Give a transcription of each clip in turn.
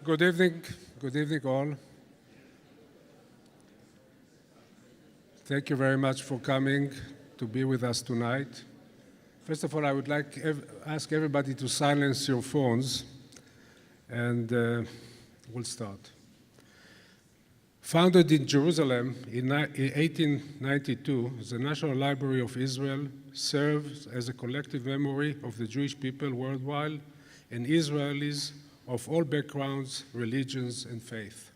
Good evening all. Thank you very much for coming to be with us tonight. First of all, I would like to ask everybody to silence your phones, and we'll start. Founded in Jerusalem in 1892, the National Library of Israel serves as a collective memory of the Jewish people worldwide and Israelis of all backgrounds, religions, and faith.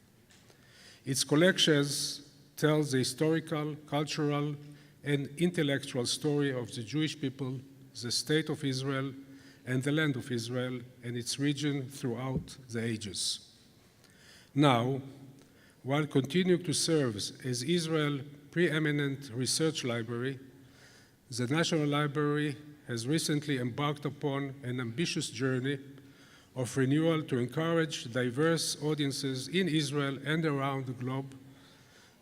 Its collections tell the historical, cultural, and intellectual story of the Jewish people, the state of Israel, and the land of Israel and its region throughout the ages. Now, while continuing to serve as Israel's preeminent research library, the National Library has recently embarked upon an ambitious journey of renewal to encourage diverse audiences in Israel and around the globe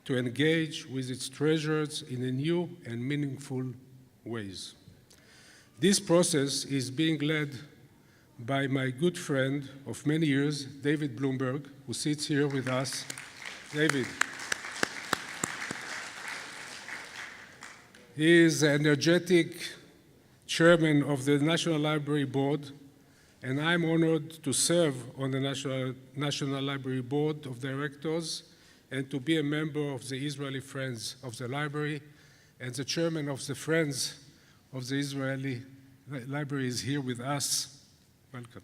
to engage with its treasures in a new and meaningful ways. This process is being led by my good friend of many years, David Bloomberg, who sits here with us. David. He is the energetic chairman of the National Library Board, and I'm honored to serve on the National Library Board of Directors and to be a member of the Israeli Friends of the Library, and the chairman of the Friends of the Israeli Library is here with us. Welcome.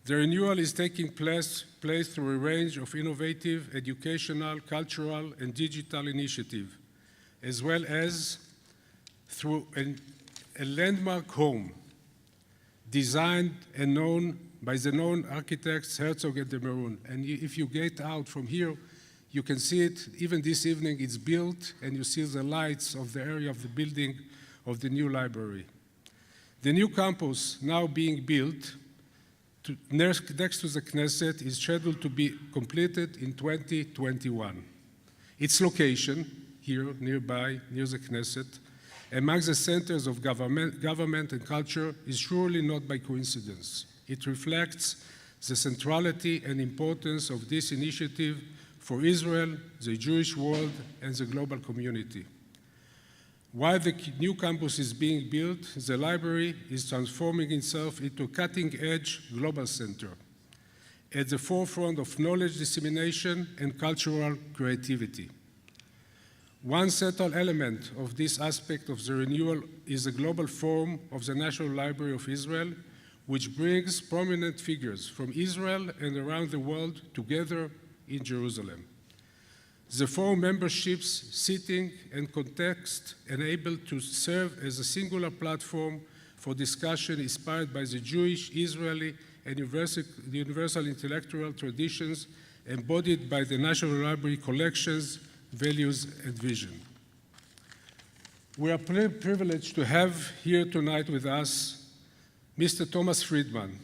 The renewal is taking place through a range of innovative educational, cultural, and digital initiatives, as well as through a landmark home designed and known by the known architects Herzog and de Meuron. And if you get out from here, you can see it. Even this evening, it's built, and you see the lights of the area of the building of the new library. The new campus now being built next to the Knesset is scheduled to be completed in 2021. Its location, here nearby, near the Knesset, among the centers of government and culture is surely not by coincidence. It reflects the centrality and importance of this initiative for Israel, the Jewish world, and the global community. While the new campus is being built, the library is transforming itself into a cutting-edge global center at the forefront of knowledge dissemination and cultural creativity. One central element of this aspect of the renewal is the Global Forum of the National Library of Israel, which brings prominent figures from Israel and around the world together in Jerusalem. The forum memberships, sitting and context enabled to serve as a singular platform for discussion inspired by the Jewish, Israeli, and universal intellectual traditions embodied by the National Library collections, values, and vision. We are privileged to have here tonight with us Mr. Thomas Friedman.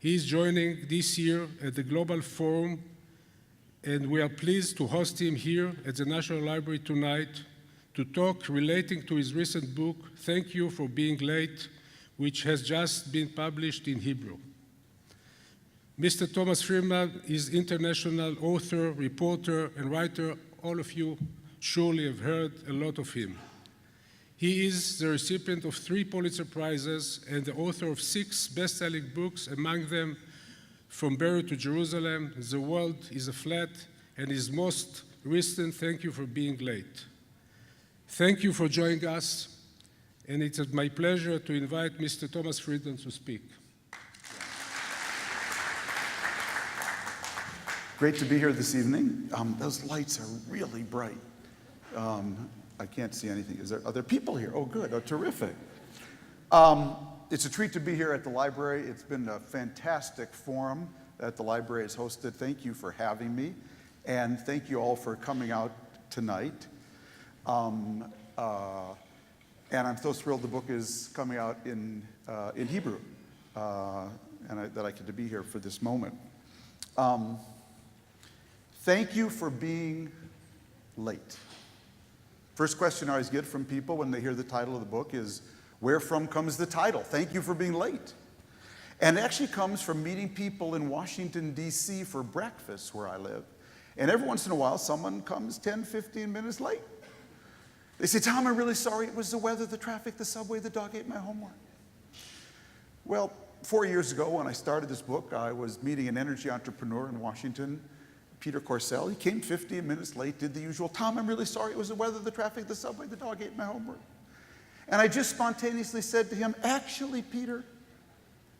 He is joining this year at the Global Forum, and we are pleased to host him here at the National Library tonight to talk relating to his recent book, Thank You for Being Late, which has just been published in Hebrew. Mr. Thomas Friedman is international author, reporter, and writer. All of you surely have heard a lot of him. He is the recipient of 3 Pulitzer Prizes and the author of 6 best-selling books, among them From Beirut to Jerusalem, The World is a Flat, and his most recent, Thank You for Being Late. Thank you for joining us, and it is my pleasure to invite Mr. Thomas Friedman to speak. Great to be here this evening. Those lights are really bright. I can't see anything. Are there people here? Oh, good. Oh, terrific. It's a treat to be here at the library. It's been a fantastic forum that the library has hosted. Thank you for having me, and thank you all for coming out tonight. And I'm so thrilled the book is coming out in Hebrew, and that I get to be here for this moment. Thank you for being late. First question I always get from people when they hear the title of the book is, where from comes the title? Thank you for being late. And it actually comes from meeting people in Washington, D.C. for breakfast where I live. And every once in a while, someone comes 10, 15 minutes late. They say, Tom, I'm really sorry. It was the weather, the traffic, the subway, the dog ate my homework. Well, 4 years ago when I started this book, I was meeting an energy entrepreneur in Washington, Peter Corcel. He came 15 minutes late, did the usual, Tom, I'm really sorry. It was the weather, the traffic, the subway, the dog ate my homework. And I just spontaneously said to him, actually, Peter,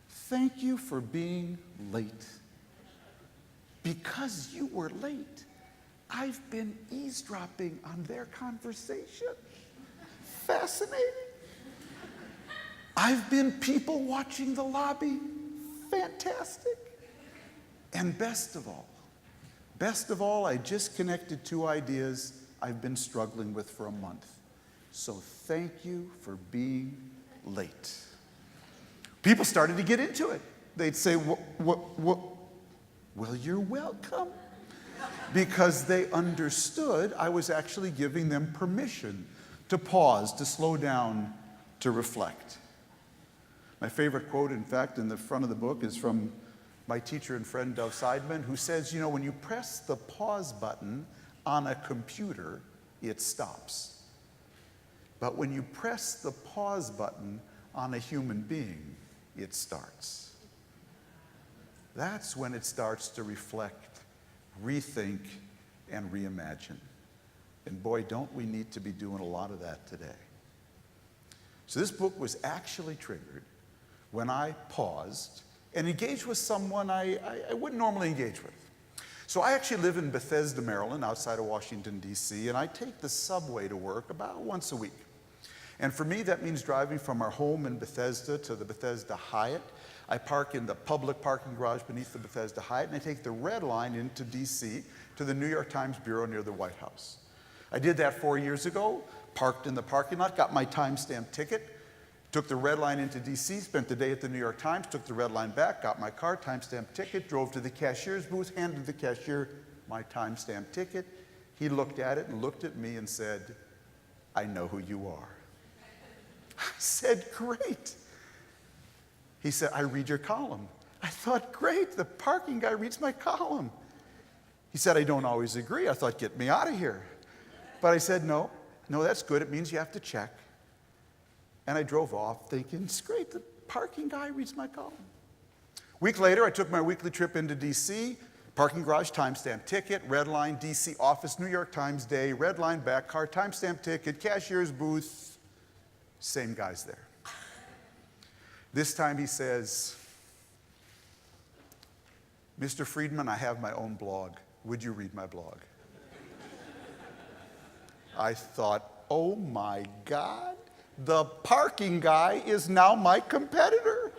thank you for being late. Because you were late, I've been eavesdropping on their conversation. Fascinating. I've been people watching the lobby. Fantastic. And best of all, I just connected two ideas I've been struggling with for a month. So thank you for being late. People started to get into it. They'd say, well, you're welcome. Because they understood I was actually giving them permission to pause, to slow down, to reflect. My favorite quote, in fact, in the front of the book is from my teacher and friend, Dov Seidman, who says, you know, when you press the pause button on a computer, it stops. But when you press the pause button on a human being, it starts. That's when it starts to reflect, rethink, and reimagine. And boy, don't we need to be doing a lot of that today. So this book was actually triggered when I paused and engaged with someone I wouldn't normally engage with. So I actually live in Bethesda, Maryland, outside of Washington, D.C., and I take the subway to work about once a week. And for me, that means driving from our home in Bethesda to the Bethesda Hyatt. I park in the public parking garage beneath the Bethesda Hyatt, and I take the red line into D.C. to the New York Times bureau near the White House. I did that 4 years ago, parked in the parking lot, got my time-stamped ticket, took the red line into D.C., spent the day at the New York Times, took the red line back, got my car, time-stamped ticket, drove to the cashier's booth, handed the cashier my time-stamped ticket. He looked at it and looked at me and said, I know who you are. I said, great. He said, I read your column. I thought, great, the parking guy reads my column. He said, I don't always agree. I thought, get me out of here. But I said, no, that's good. It means you have to check. And I drove off thinking, it's great, the parking guy reads my column. A week later, I took my weekly trip into D.C., parking garage, timestamp ticket, red line, D.C. office, New York Times day, red line back car, timestamp ticket, cashier's booth, same guys there. This time he says, Mr. Friedman, I have my own blog. Would you read my blog? I thought, oh my God. The parking guy is now my competitor.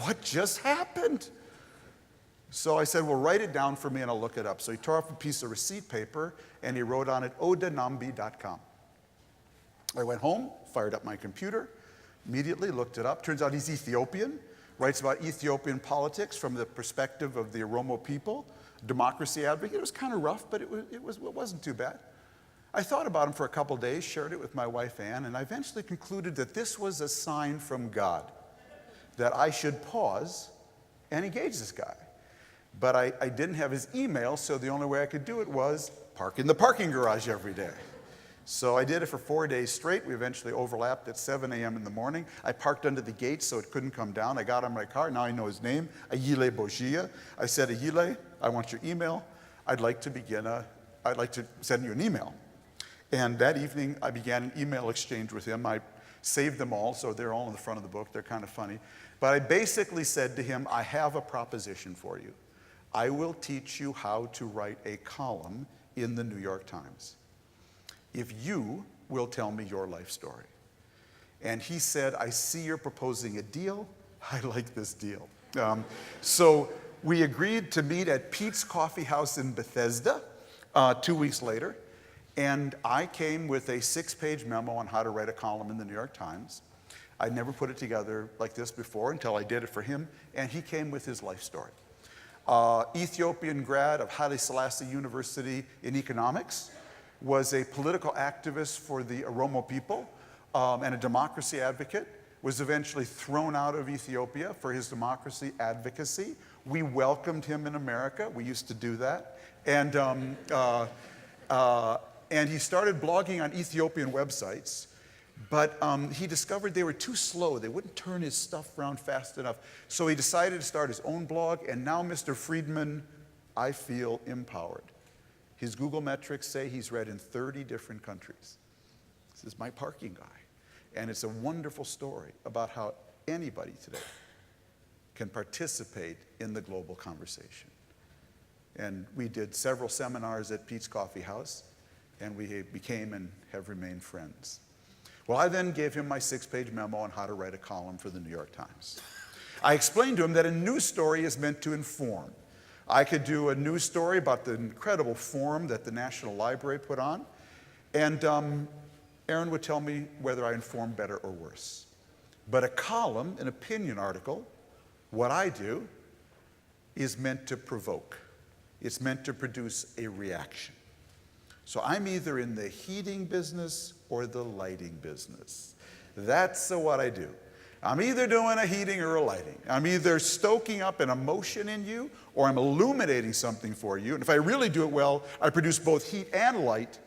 What just happened? So I said, well, write it down for me and I'll look it up. So he tore off a piece of receipt paper and he wrote on it, odanambi.com. I went home, fired up my computer, immediately looked it up. Turns out he's Ethiopian, writes about Ethiopian politics from the perspective of the Oromo people, democracy advocate. It was kind of rough, but it wasn't too bad. I thought about him for a couple days, shared it with my wife, Ann, and I eventually concluded that this was a sign from God, that I should pause and engage this guy. But I didn't have his email, so the only way I could do it was park in the parking garage every day. So I did it for 4 days straight. We eventually overlapped at 7 a.m. in the morning. I parked under the gate so it couldn't come down. I got on my car. Now I know his name, Ayile Bogia. I said, Ayile, I want your email. I'd like to send you an email. And that evening, I began an email exchange with him. I saved them all, so they're all in the front of the book. They're kind of funny. But I basically said to him, I have a proposition for you. I will teach you how to write a column in the New York Times if you will tell me your life story. And he said, I see you're proposing a deal. I like this deal. So we agreed to meet at Pete's Coffee House in Bethesda 2 weeks later. And I came with a 6-page memo on how to write a column in the New York Times. I'd never put it together like this before until I did it for him. And he came with his life story. Ethiopian grad of Haile Selassie University in economics, was a political activist for the Oromo people and a democracy advocate, was eventually thrown out of Ethiopia for his democracy advocacy. We welcomed him in America. We used to do that. And he started blogging on Ethiopian websites, but he discovered they were too slow. They wouldn't turn his stuff around fast enough. So he decided to start his own blog, and now Mr. Friedman, I feel empowered. His Google metrics say he's read in 30 different countries. This is my parking guy. And it's a wonderful story about how anybody today can participate in the global conversation. And we did several seminars at Pete's Coffee House, and we became and have remained friends. Well, I then gave him my 6-page memo on how to write a column for the New York Times. I explained to him that a news story is meant to inform. I could do a news story about the incredible forum that the National Library put on, and Aaron would tell me whether I informed better or worse. But a column, an opinion article, what I do, is meant to provoke. It's meant to produce a reaction. So I'm either in the heating business or the lighting business. That's what I do. I'm either doing a heating or a lighting. I'm either stoking up an emotion in you or I'm illuminating something for you. And if I really do it well, I produce both heat and light.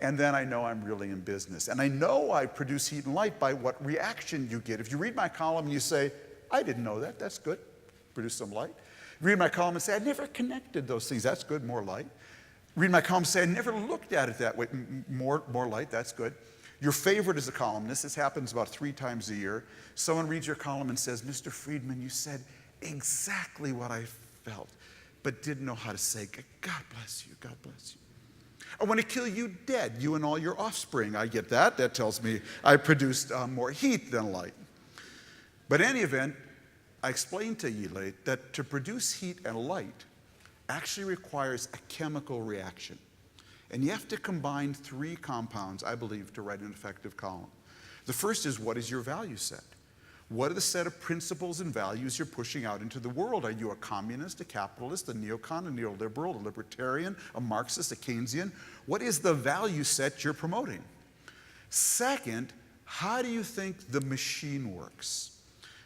And then I know I'm really in business. And I know I produce heat and light by what reaction you get. If you read my column and you say, I didn't know that, that's good. Produce some light. Read my column and say, I never connected those things, that's good, more light. Read my column and say, I never looked at it that way, more light, that's good. Your favorite is a columnist. This happens about 3 times a year. Someone reads your column and says, Mr. Friedman, you said exactly what I felt, but didn't know how to say. God bless you, God bless you. I want to kill you dead, you and all your offspring. I get that. That tells me I produced more heat than light. But in any event, I explained to you that to produce heat and light actually requires a chemical reaction. And you have to combine 3 compounds, I believe, to write an effective column. The first is, what is your value set? What are the set of principles and values you're pushing out into the world? Are you a communist, a capitalist, a neocon, a neoliberal, a libertarian, a Marxist, a Keynesian? What is the value set you're promoting? Second, how do you think the machine works?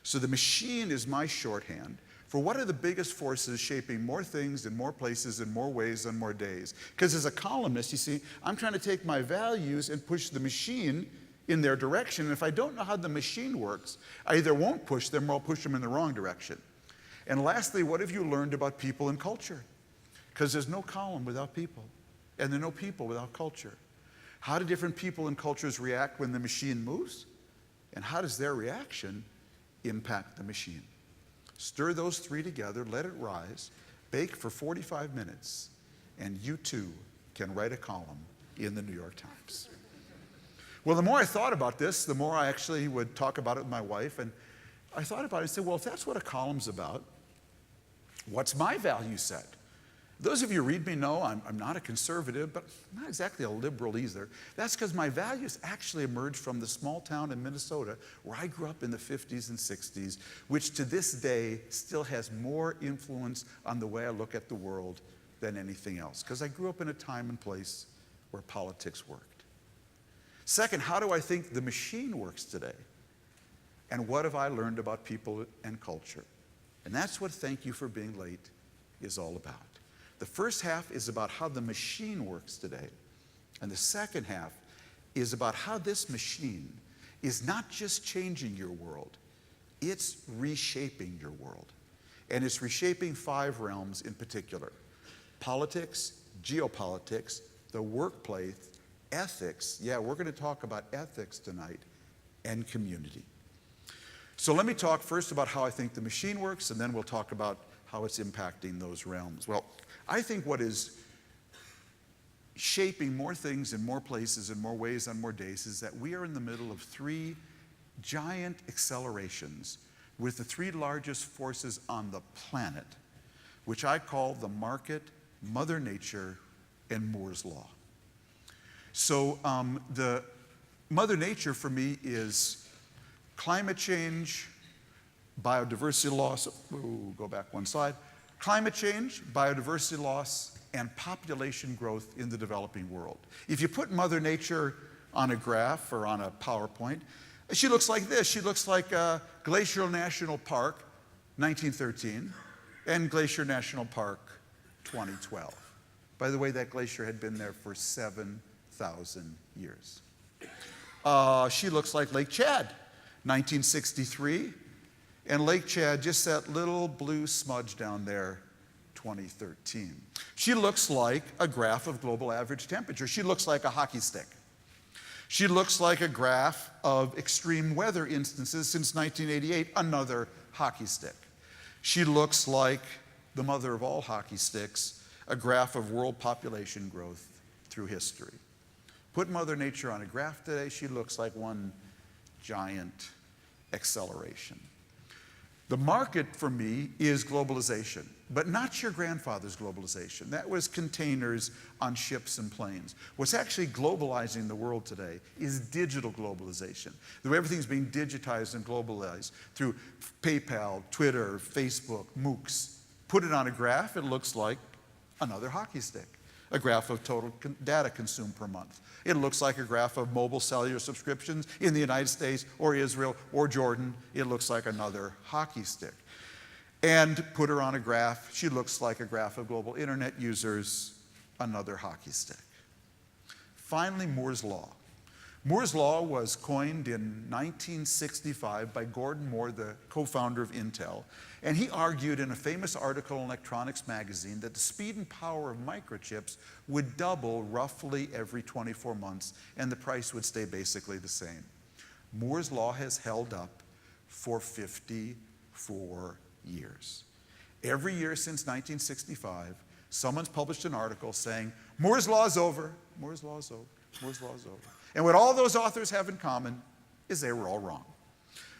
So the machine is my shorthand for what are the biggest forces shaping more things in more places in more ways on more days. Because as a columnist, you see, I'm trying to take my values and push the machine in their direction. And if I don't know how the machine works, I either won't push them or I'll push them in the wrong direction. And lastly, what have you learned about people and culture? Because there's no column without people, and there are no people without culture. How do different people and cultures react when the machine moves? And how does their reaction impact the machine? Stir those 3 together, let it rise, bake for 45 minutes, and you too can write a column in the New York Times. Well, the more I thought about this, the more I actually would talk about it with my wife, and I thought about it and said, well, if that's what a column's about, what's my value set? Those of you who read me know I'm not a conservative, but I'm not exactly a liberal either. That's because my values actually emerged from the small town in Minnesota where I grew up in the 50s and 60s, which to this day still has more influence on the way I look at the world than anything else, because I grew up in a time and place where politics worked. Second, how do I think the machine works today? And what have I learned about people and culture? And that's what Thank You for Being Late is all about. The first half is about how the machine works today. And the second half is about how this machine is not just changing your world, it's reshaping your world. And it's reshaping 5 realms in particular: politics, geopolitics, the workplace, ethics. Yeah, we're going to talk about ethics tonight, and community. So let me talk first about how I think the machine works, and then we'll talk about how it's impacting those realms. Well, I think what is shaping more things in more places in more ways on more days is that we are in the middle of 3 giant accelerations with the 3 largest forces on the planet, which I call the market, Mother Nature, and Moore's Law. So the Mother Nature for me is climate change, biodiversity loss, go back one slide, climate change, biodiversity loss, and population growth in the developing world. If you put Mother Nature on a graph or on a PowerPoint, She looks like this. She looks like Glacial National Park, 1913, and Glacier National Park, 2012. By the way, that glacier had been there for 7,000 years. She looks like Lake Chad, 1963, and Lake Chad, just that little blue smudge down there, 2013. She looks like a graph of global average temperature. She looks like a hockey stick. She looks like a graph of extreme weather instances since 1988, another hockey stick. She looks like the mother of all hockey sticks, a graph of world population growth through history. Put Mother Nature on a graph today, she looks like one giant acceleration. The market for me is globalization, but not your grandfather's globalization. That was containers on ships and planes. What's actually globalizing the world today is digital globalization. The way everything's being digitized and globalized through PayPal, Twitter, Facebook, MOOCs. Put it on a graph, it looks like another hockey stick, a graph of total data consumed per month. It looks like a graph of mobile cellular subscriptions in the United States or Israel or Jordan. It looks like another hockey stick. And put her on a graph, she looks like a graph of global internet users, another hockey stick. Finally, Moore's Law. Moore's Law was coined in 1965 by Gordon Moore, the co-founder of Intel, and he argued in a famous article in Electronics magazine that the speed and power of microchips would double roughly every 24 months, and the price would stay basically the same. Moore's Law has held up for 54 years. Every year since 1965, someone's published an article saying, Moore's Law is over, Moore's Law is over, Moore's Law is over. And what all those authors have in common is they were all wrong.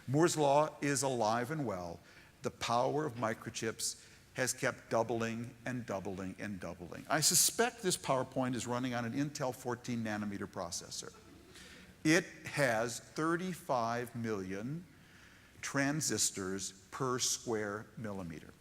Moore's Law is alive and well. The power of microchips has kept doubling and doubling and doubling. I suspect this PowerPoint is running on an Intel 14 nanometer processor. It has 35 million transistors per square millimeter.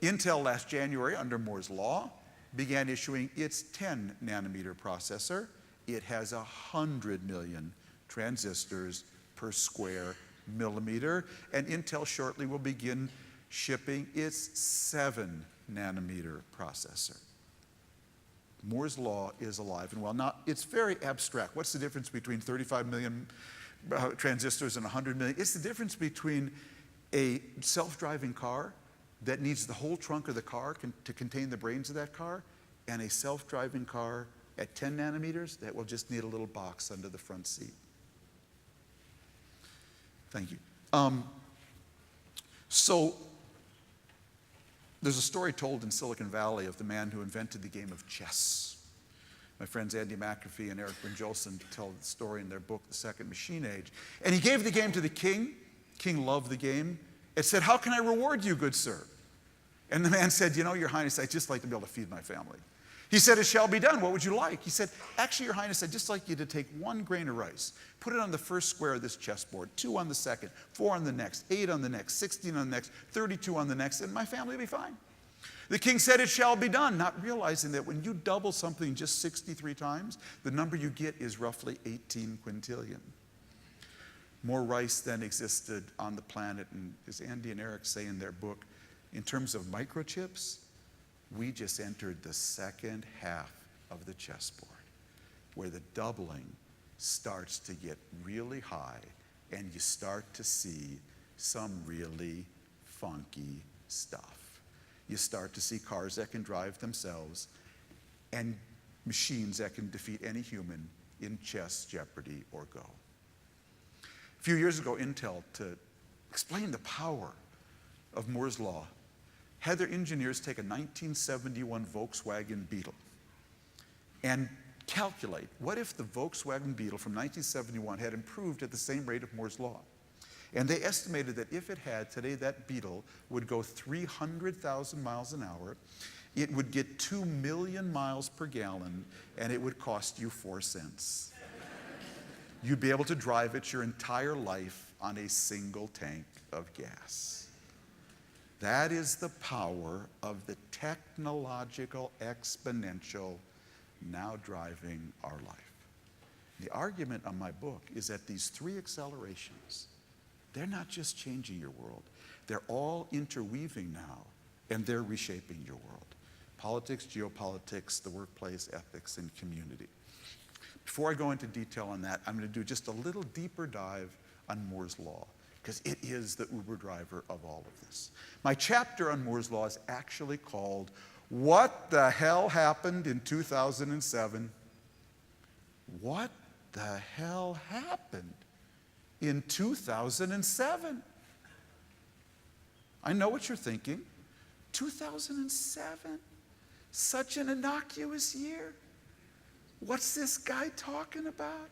Intel last January, under Moore's Law, began issuing its 10 nanometer processor. It has 100 million transistors per square millimeter, and Intel shortly will begin shipping its 7 nanometer processor. Moore's Law is alive and well. Now, it's very abstract. What's the difference between 35 million transistors and 100 million? It's the difference between a self-driving car that needs the whole trunk of the car to contain the brains of that car, and a self-driving car at 10 nanometers that will just need a little box under the front seat. Thank you. So there's a story told in Silicon Valley of the man who invented the game of chess. My friends Andy McAfee and Eric Brynjolfsson tell the story in their book, The Second Machine Age. And he gave the game to the king. King loved the game. It said, "How can I reward you, good sir?" And the man said, "You know, Your Highness, I'd just like to be able to feed my family." He said, "It shall be done. What would you like?" He said, "Actually, Your Highness, I'd just like you to take 1 grain of rice, put it on the first square of this chessboard, 2 on the second, 4 on the next, 8 on the next, 16 on the next, 32 on the next, and my family will be fine." The king said, "It shall be done," not realizing that when you double something just 63 times, the number you get is roughly 18 quintillion. More rice than existed on the planet, and as Andy and Eric say in their book, in terms of microchips, we just entered the second half of the chessboard, where the doubling starts to get really high, and you start to see some really funky stuff. You start to see cars that can drive themselves, and machines that can defeat any human in chess, Jeopardy, or Go. A few years ago, Intel, to explain the power of Moore's Law, had their engineers take a 1971 Volkswagen Beetle and calculate, what if the Volkswagen Beetle from 1971 had improved at the same rate of Moore's Law? And they estimated that if it had, today that Beetle would go 300,000 miles an hour, it would get 2 million miles per gallon, and it would cost you 4 cents. You'd be able to drive it your entire life on a single tank of gas. That is the power of the technological exponential now driving our life. The argument on my book is that these three accelerations, they're not just changing your world. They're all interweaving now, and they're reshaping your world. Politics, geopolitics, the workplace, ethics, and community. Before I go into detail on that, I'm going to do just a little deeper dive on Moore's Law, because it is the Uber driver of all of this. My chapter on Moore's Law is actually called, What the Hell Happened in 2007? What the hell happened in 2007? I know what you're thinking. 2007? Such an innocuous year. What's this guy talking about?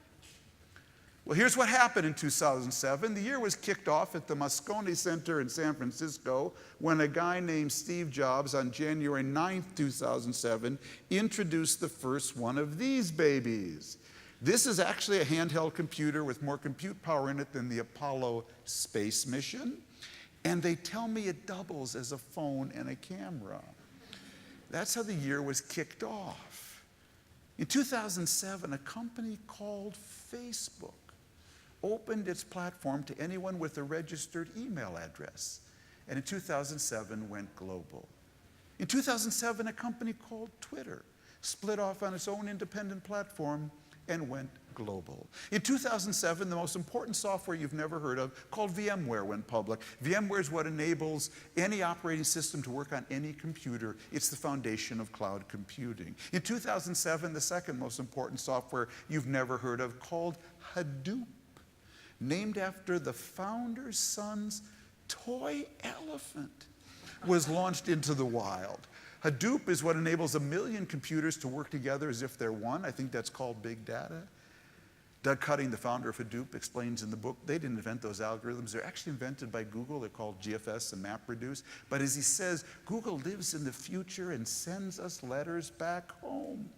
Well, here's what happened in 2007. The year was kicked off at the Moscone Center in San Francisco when a guy named Steve Jobs on January 9th, 2007, introduced the first one of these babies. This is actually a handheld computer with more compute power in it than the Apollo space mission. And they tell me it doubles as a phone and a camera. That's how the year was kicked off. In 2007, a company called Facebook opened its platform to anyone with a registered email address, and in 2007 went global. In 2007, a company called Twitter split off on its own independent platform and went global. In 2007, the most important software you've never heard of, called Vmware, went public. Vmware is what enables any operating system to work on any computer. It's the foundation of cloud computing. In 2007, the second most important software you've never heard of, called Hadoop, named after the founder's son's toy elephant, was launched into the wild. Hadoop is what enables 1 million computers to work together as if they're one. I think that's called big data. Doug Cutting, the founder of Hadoop, explains in the book, they didn't invent those algorithms. They're actually invented by Google. They're called GFS and MapReduce. But as he says, Google lives in the future and sends us letters back home.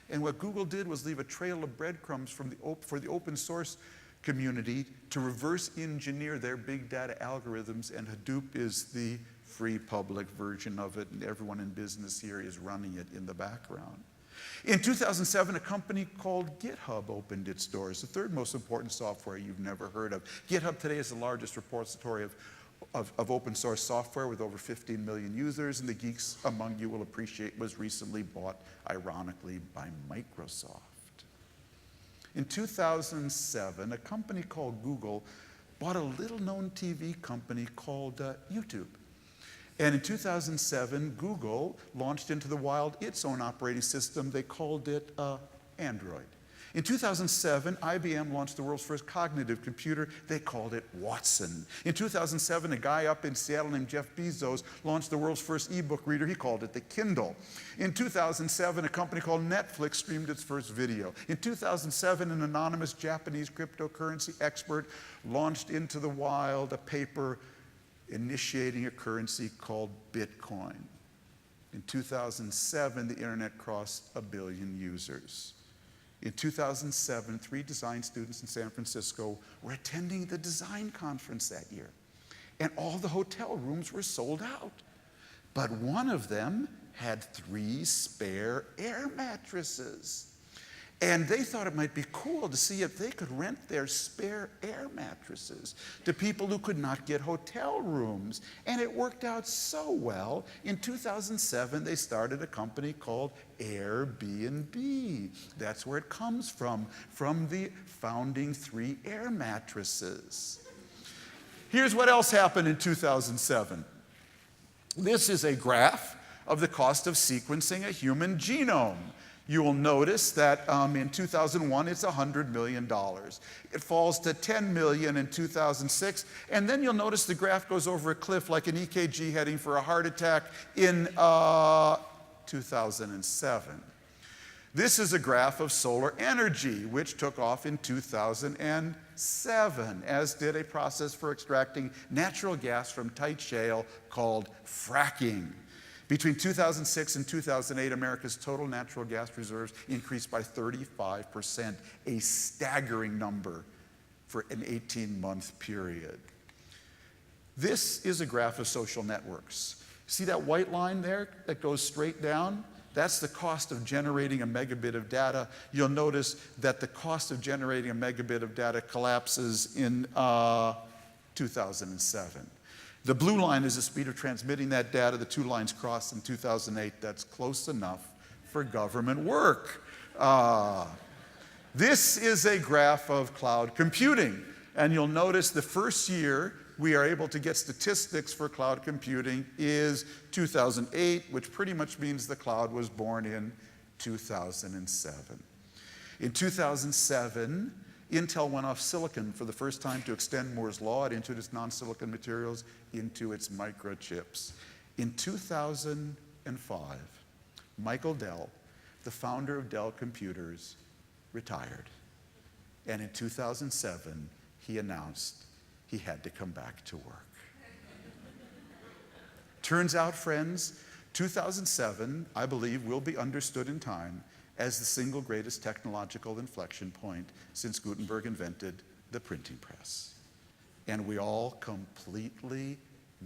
And what Google did was leave a trail of breadcrumbs for the open source community to reverse engineer their big data algorithms, and Hadoop is the free public version of it, and everyone in business here is running it in the background. In 2007, a company called Github opened its doors, the third most important software you've never heard of. Github today is the largest repository of open source software with over 15 million users, and the geeks among you will appreciate was recently bought, ironically, by Microsoft. In 2007, a company called Google bought a little-known TV company called YouTube. And in 2007, Google launched into the wild its own operating system. They called it Android. In 2007, IBM launched the world's first cognitive computer. They called it Watson. In 2007, a guy up in Seattle named Jeff Bezos launched the world's first ebook reader. He called it the Kindle. In 2007, a company called Netflix streamed its first video. In 2007, an anonymous Japanese cryptocurrency expert launched into the wild a paper initiating a currency called Bitcoin. In 2007, the internet crossed 1 billion users. In 2007, 3 design students in San Francisco were attending the design conference that year, and all the hotel rooms were sold out. But one of them had 3 spare air mattresses. And they thought it might be cool to see if they could rent their spare air mattresses to people who could not get hotel rooms. And it worked out so well. In 2007, they started a company called Airbnb. That's where it comes from the founding 3 air mattresses. Here's what else happened in 2007. This is a graph of the cost of sequencing a human genome. You will notice that in 2001, it's $100 million. It falls to $10 million in 2006, and then you'll notice the graph goes over a cliff like an EKG heading for a heart attack in 2007. This is a graph of solar energy, which took off in 2007, as did a process for extracting natural gas from tight shale called fracking. Between 2006 and 2008, America's total natural gas reserves increased by 35%, a staggering number for an 18-month period. This is a graph of social networks. See that white line there that goes straight down? That's the cost of generating a megabit of data. You'll notice that the cost of generating a megabit of data collapses in 2007. The blue line is the speed of transmitting that data. The two lines cross in 2008. That's close enough for government work. This is a graph of cloud computing. And you'll notice the first year we are able to get statistics for cloud computing is 2008, which pretty much means the cloud was born in 2007. In 2007, Intel went off silicon for the first time to extend Moore's law. It introduced non-silicon materials into its microchips. In 2005, Michael Dell, the founder of Dell Computers, retired. And in 2007, he announced he had to come back to work. Turns out, friends, 2007, I believe, will be understood in time as the single greatest technological inflection point since Gutenberg invented the printing press. And we all completely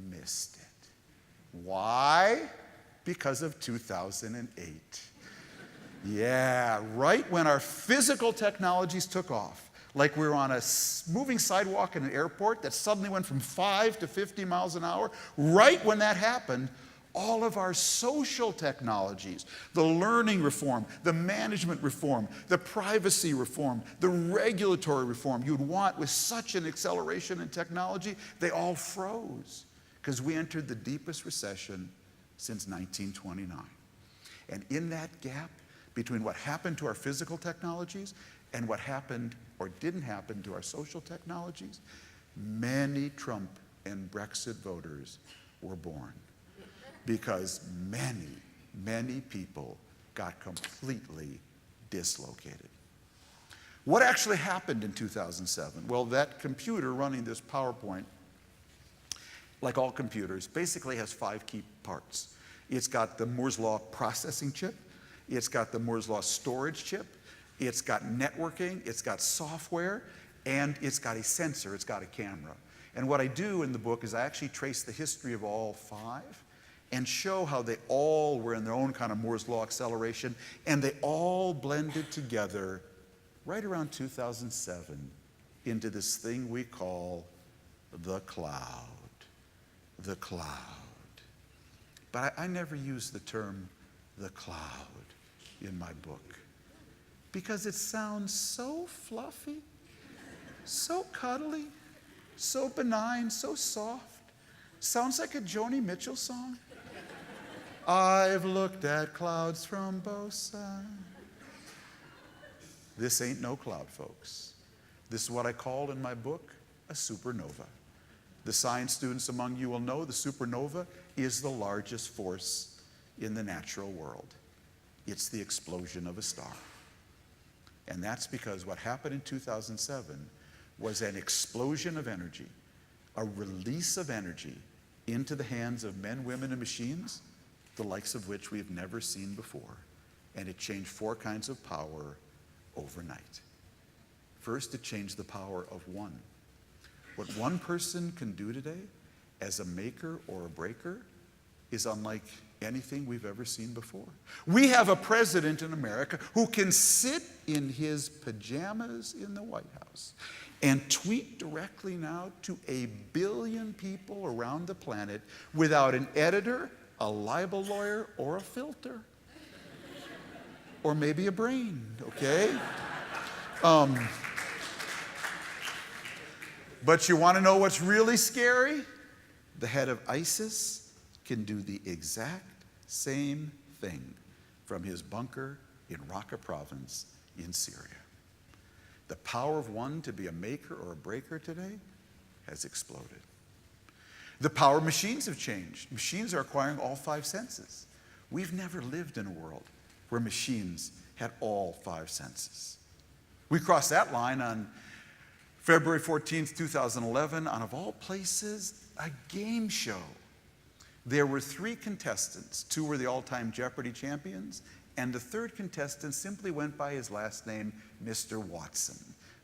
missed it. Why? Because of 2008. Yeah, right when our physical technologies took off, like we were on a moving sidewalk in an airport that suddenly went from 5 to 50 miles an hour, right when that happened, all of our social technologies, the learning reform, the management reform, the privacy reform, the regulatory reform you'd want with such an acceleration in technology, they all froze because we entered the deepest recession since 1929. And in that gap between what happened to our physical technologies and what happened or didn't happen to our social technologies, many Trump and Brexit voters were born because many, many people got completely dislocated. What actually happened in 2007? Well, that computer running this PowerPoint, like all computers, basically has 5 key parts. It's got the Moore's Law processing chip, it's got the Moore's Law storage chip, it's got networking, it's got software, and it's got a sensor, it's got a camera. And what I do in the book is I actually trace the history of all 5 and show how they all were in their own kind of Moore's Law acceleration, and they all blended together right around 2007 into this thing we call the cloud. The cloud. But I never use the term the cloud in my book, because it sounds so fluffy, so cuddly, so benign, so soft. Sounds like a Joni Mitchell song. I've looked at clouds from both sides. This ain't no cloud, folks. This is what I call in my book a supernova. The science students among you will know the supernova is the largest force in the natural world. It's the explosion of a star. And that's because what happened in 2007 was an explosion of energy, a release of energy into the hands of men, women, and machines, the likes of which we've never seen before. And it changed 4 kinds of power overnight. First, it changed the power of one. What one person can do today as a maker or a breaker is unlike anything we've ever seen before. We have a president in America who can sit in his pajamas in the White House and tweet directly now to 1 billion people around the planet without an editor, a libel lawyer, or a filter. Or maybe a brain, okay? But you want to know what's really scary? The head of ISIS can do the exact same thing from his bunker in Raqqa province in Syria. The power of one to be a maker or a breaker today has exploded. The power of machines have changed. Machines are acquiring all 5 senses. We've never lived in a world where machines had all 5 senses. We crossed that line on February 14th, 2011, on, of all places, a game show. There were 3 contestants. 2 were the all-time Jeopardy champions, and the 3rd contestant simply went by his last name, Mr. Watson,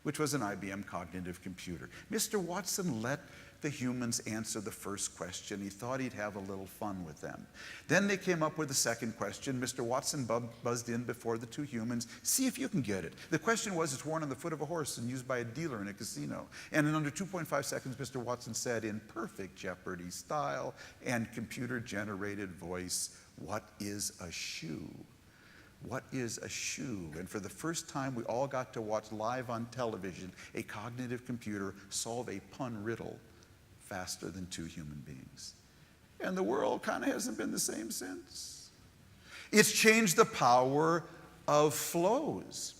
which was an IBM cognitive computer. Mr. Watson let the humans answer the first question. He thought he'd have a little fun with them. Then they came up with the second question. Mr. Watson buzzed in before the two humans. See if you can get it. The question was, it's worn on the foot of a horse and used by a dealer in a casino. And in under 2.5 seconds, Mr. Watson said in perfect Jeopardy style and computer-generated voice, what is a shoe? What is a shoe? And for the first time, we all got to watch live on television a cognitive computer solve a pun riddle faster than two human beings. And the world kind of hasn't been the same since. It's changed the power of flows.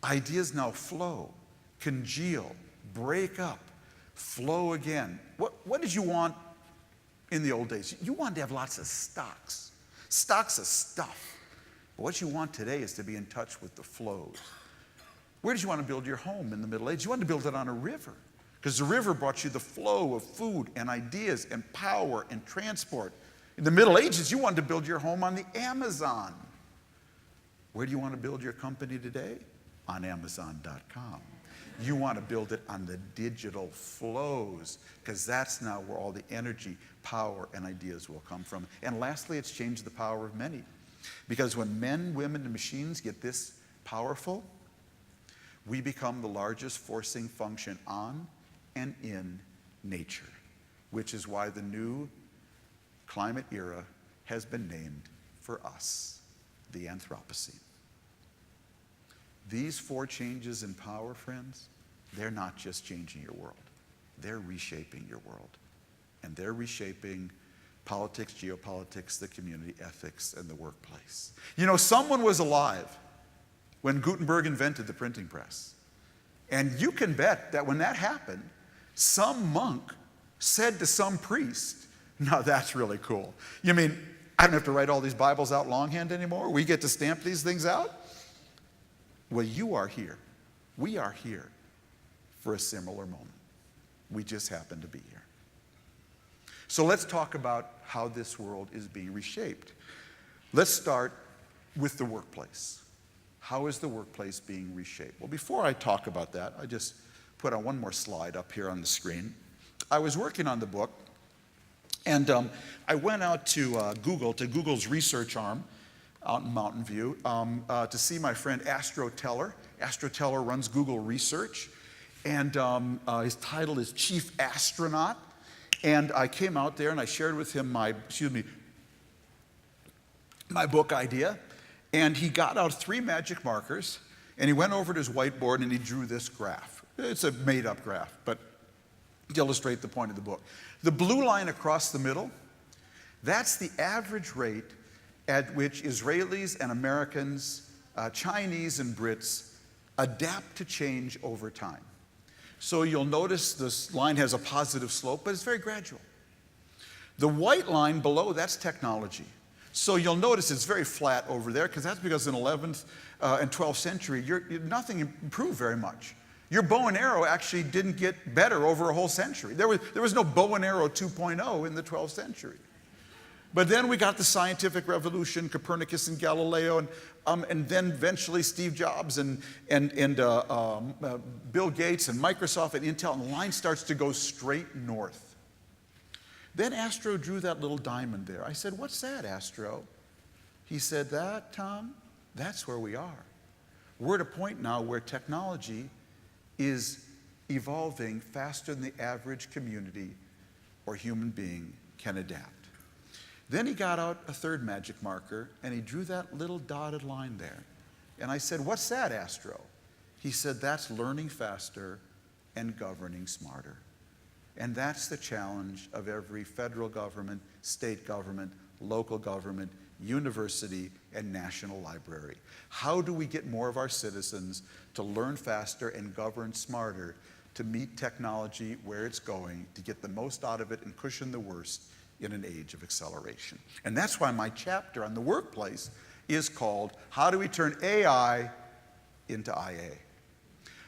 Ideas now flow, congeal, break up, flow again. What did you want in the old days? You wanted to have lots of stocks of stuff. But what you want today is to be in touch with the flows. Where did you want to build your home in the Middle Ages? You wanted to build it on a river, because the river brought you the flow of food and ideas and power and transport. In the Middle Ages, you wanted to build your home on the Amazon. Where do you want to build your company today? On Amazon.com. You want to build it on the digital flows, because that's now where all the energy, power, and ideas will come from. And lastly, it's changed the power of many. Because when men, women, and machines get this powerful, we become the largest forcing function on and in nature, which is why the new climate era has been named for us, the Anthropocene. These four changes in power, friends, they're not just changing your world. They're reshaping your world. And they're reshaping politics, geopolitics, the community, ethics, and the workplace. You know, someone was alive when Gutenberg invented the printing press. And you can bet that when that happened, some monk said to some priest, now that's really cool. You mean, I don't have to write all these Bibles out longhand anymore? We get to stamp these things out? Well, you are here. We are here for a similar moment. We just happen to be here. So let's talk about how this world is being reshaped. Let's start with the workplace. How is the workplace being reshaped? Well, before I talk about that, I just put on one more slide up here on the screen. I was working on the book, and I went out to Google's research arm out in Mountain View, to see my friend Astro Teller. Astro Teller runs Google Research, and his title is Chief Astronaut. And I came out there and I shared with him my book idea. And he got out 3 magic markers and he went over to his whiteboard and he drew this graph. It's a made-up graph, but to illustrate the point of the book. The blue line across the middle, that's the average rate at which Israelis and Americans, Chinese and Brits adapt to change over time. So you'll notice this line has a positive slope, but it's very gradual. The white line below, that's technology. So you'll notice it's very flat over there, because that's because in 11th and 12th century, nothing improved very much. Your bow and arrow actually didn't get better over a whole century. There was no bow and arrow 2.0 in the 12th century. But then we got the scientific revolution, Copernicus and Galileo, and then eventually Steve Jobs and Bill Gates and Microsoft and Intel, and the line starts to go straight north. Then Astro drew that little diamond there. I said, what's that, Astro? He said, that, Tom, that's where we are. We're at a point now where technology is evolving faster than the average community or human being can adapt. Then he got out a 3rd magic marker and he drew that little dotted line there. And I said, what's that, Astro? He said, that's learning faster and governing smarter. And that's the challenge of every federal government, state government, local government, university, and national library. How do we get more of our citizens to learn faster and govern smarter, to meet technology where it's going, to get the most out of it and cushion the worst in an age of acceleration? And that's why my chapter on the workplace is called, How Do We Turn AI into IA?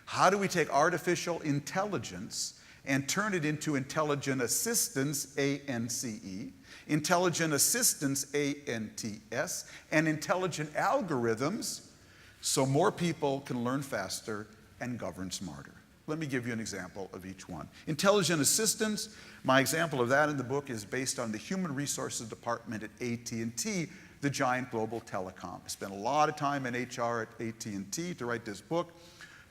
How do we take artificial intelligence and turn it into intelligent assistance, ANCE, intelligent assistance, ANTS, and intelligent algorithms so more people can learn faster and govern smarter? Let me give you an example of each one. Intelligent assistants, my example of that in the book is based on the human resources department at AT&T, the giant global telecom. I spent a lot of time in HR at AT&T to write this book.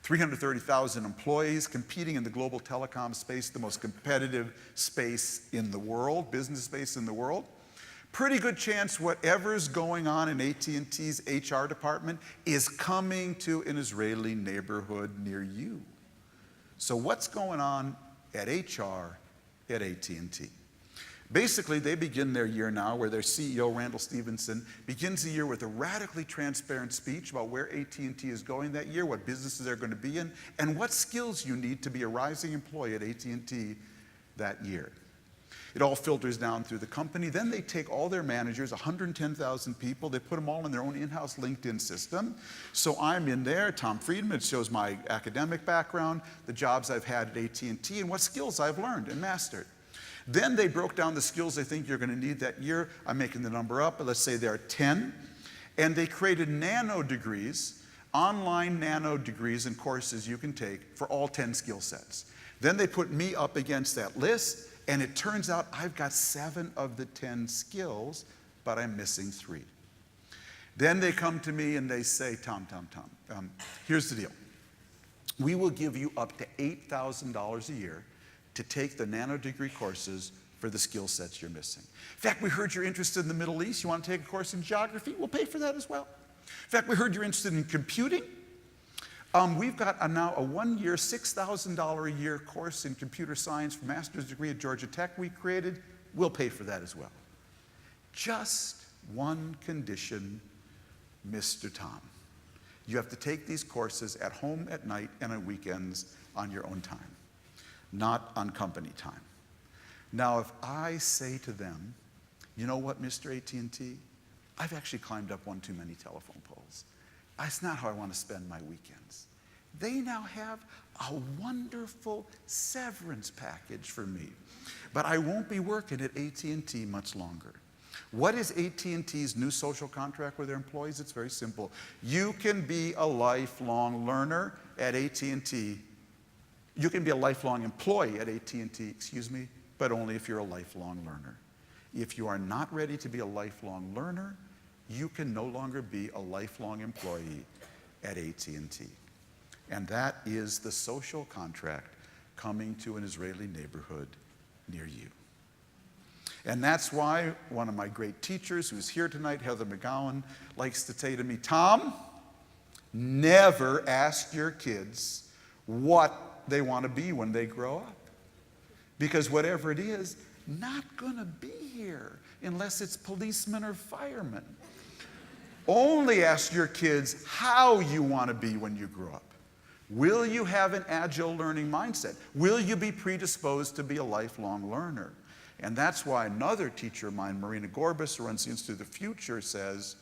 330,000 employees competing in the global telecom space, the most competitive space in the world, business space in the world. Pretty good chance whatever's going on in AT&T's HR department is coming to an Israeli neighborhood near you. So what's going on at HR at AT&T? Basically, they begin their year now where their CEO, Randall Stevenson, begins the year with a radically transparent speech about where AT&T is going that year, what businesses they're going to be in, and what skills you need to be a rising employee at AT&T that year. It all filters down through the company. Then they take all their managers, 110,000 people, they put them all in their own in-house LinkedIn system. So I'm in there, Tom Friedman, it shows my academic background, the jobs I've had at AT&T, and what skills I've learned and mastered. Then they broke down the skills they think you're going to need that year. I'm making the number up, but let's say there are 10. And they created nano degrees, online nano degrees and courses you can take for all 10 skill sets. Then they put me up against that list, and it turns out I've got 7 of the 10 skills, but I'm missing 3. Then they come to me and they say, Tom, here's the deal. We will give you up to $8,000 a year to take the nano degree courses for the skill sets you're missing. In fact, we heard you're interested in the Middle East. You want to take a course in geography? We'll pay for that as well. In fact, we heard you're interested in computing. We've got now a 1-year, $6,000 a year course in computer science for master's degree at Georgia Tech we created. We'll pay for that as well. Just one condition, Mr. Tom. You have to take these courses at home at night and on weekends on your own time, not on company time. Now, if I say to them, you know what, Mr. AT&T, I've actually climbed up one too many telephone poles. That's not how I want to spend my weekends. They now have a wonderful severance package for me, but I won't be working at AT&T much longer. What is AT&T's new social contract with their employees? It's very simple. You can be a lifelong learner at AT&T. You can be a lifelong employee at AT&T, but only if you're a lifelong learner. If you are not ready to be a lifelong learner, you can no longer be a lifelong employee at AT&T. And that is the social contract coming to an Israeli neighborhood near you. And that's why one of my great teachers who's here tonight, Heather McGowan, likes to say to me, Tom, never ask your kids what they want to be when they grow up. Because whatever it is, not going to be here unless it's policemen or firemen. Only ask your kids how you want to be when you grow up. Will you have an agile learning mindset? Will you be predisposed to be a lifelong learner? And that's why another teacher of mine, Marina Gorbis, who runs the Institute of the Future, says,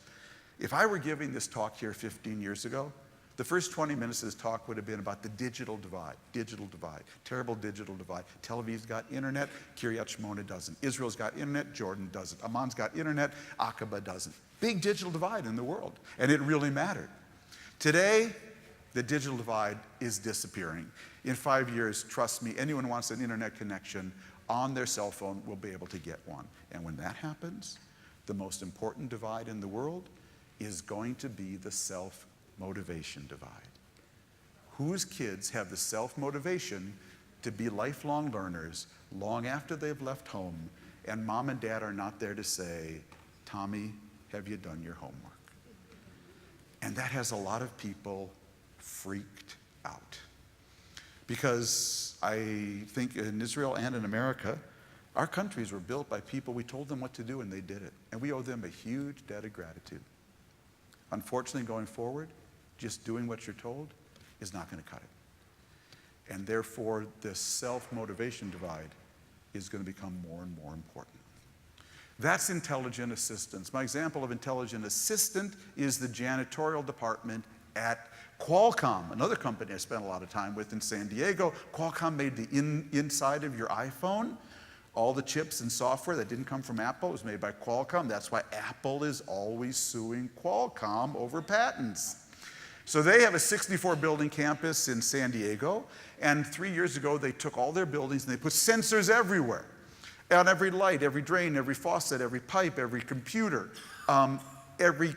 if I were giving this talk here 15 years ago, the first 20 minutes of this talk would have been about the digital divide, terrible digital divide. Tel Aviv's got internet, Kiryat Shmona doesn't. Israel's got internet, Jordan doesn't. Amman's got internet, Aqaba doesn't. Big digital divide in the world, and it really mattered. Today, the digital divide is disappearing. In 5 years, trust me, anyone who wants an internet connection on their cell phone will be able to get one. And when that happens, the most important divide in the world is going to be the self-motivation divide. Whose kids have the self-motivation to be lifelong learners long after they've left home, and mom and dad are not there to say, Tommy, have you done your homework? And that has a lot of people freaked out. Because I think in Israel and in America, our countries were built by people, we told them what to do and they did it. And we owe them a huge debt of gratitude. Unfortunately, going forward, just doing what you're told is not going to cut it. And therefore, this self-motivation divide is going to become more and more important. That's intelligent assistance. My example of intelligent assistant is the janitorial department at Qualcomm, another company I spent a lot of time with in San Diego. Qualcomm made the inside of your iPhone. All the chips and software that didn't come from Apple was made by Qualcomm. That's why Apple is always suing Qualcomm over patents. So they have a 64-building campus in San Diego, and 3 years ago they took all their buildings and they put sensors everywhere. On every light, every drain, every faucet, every pipe, every computer, every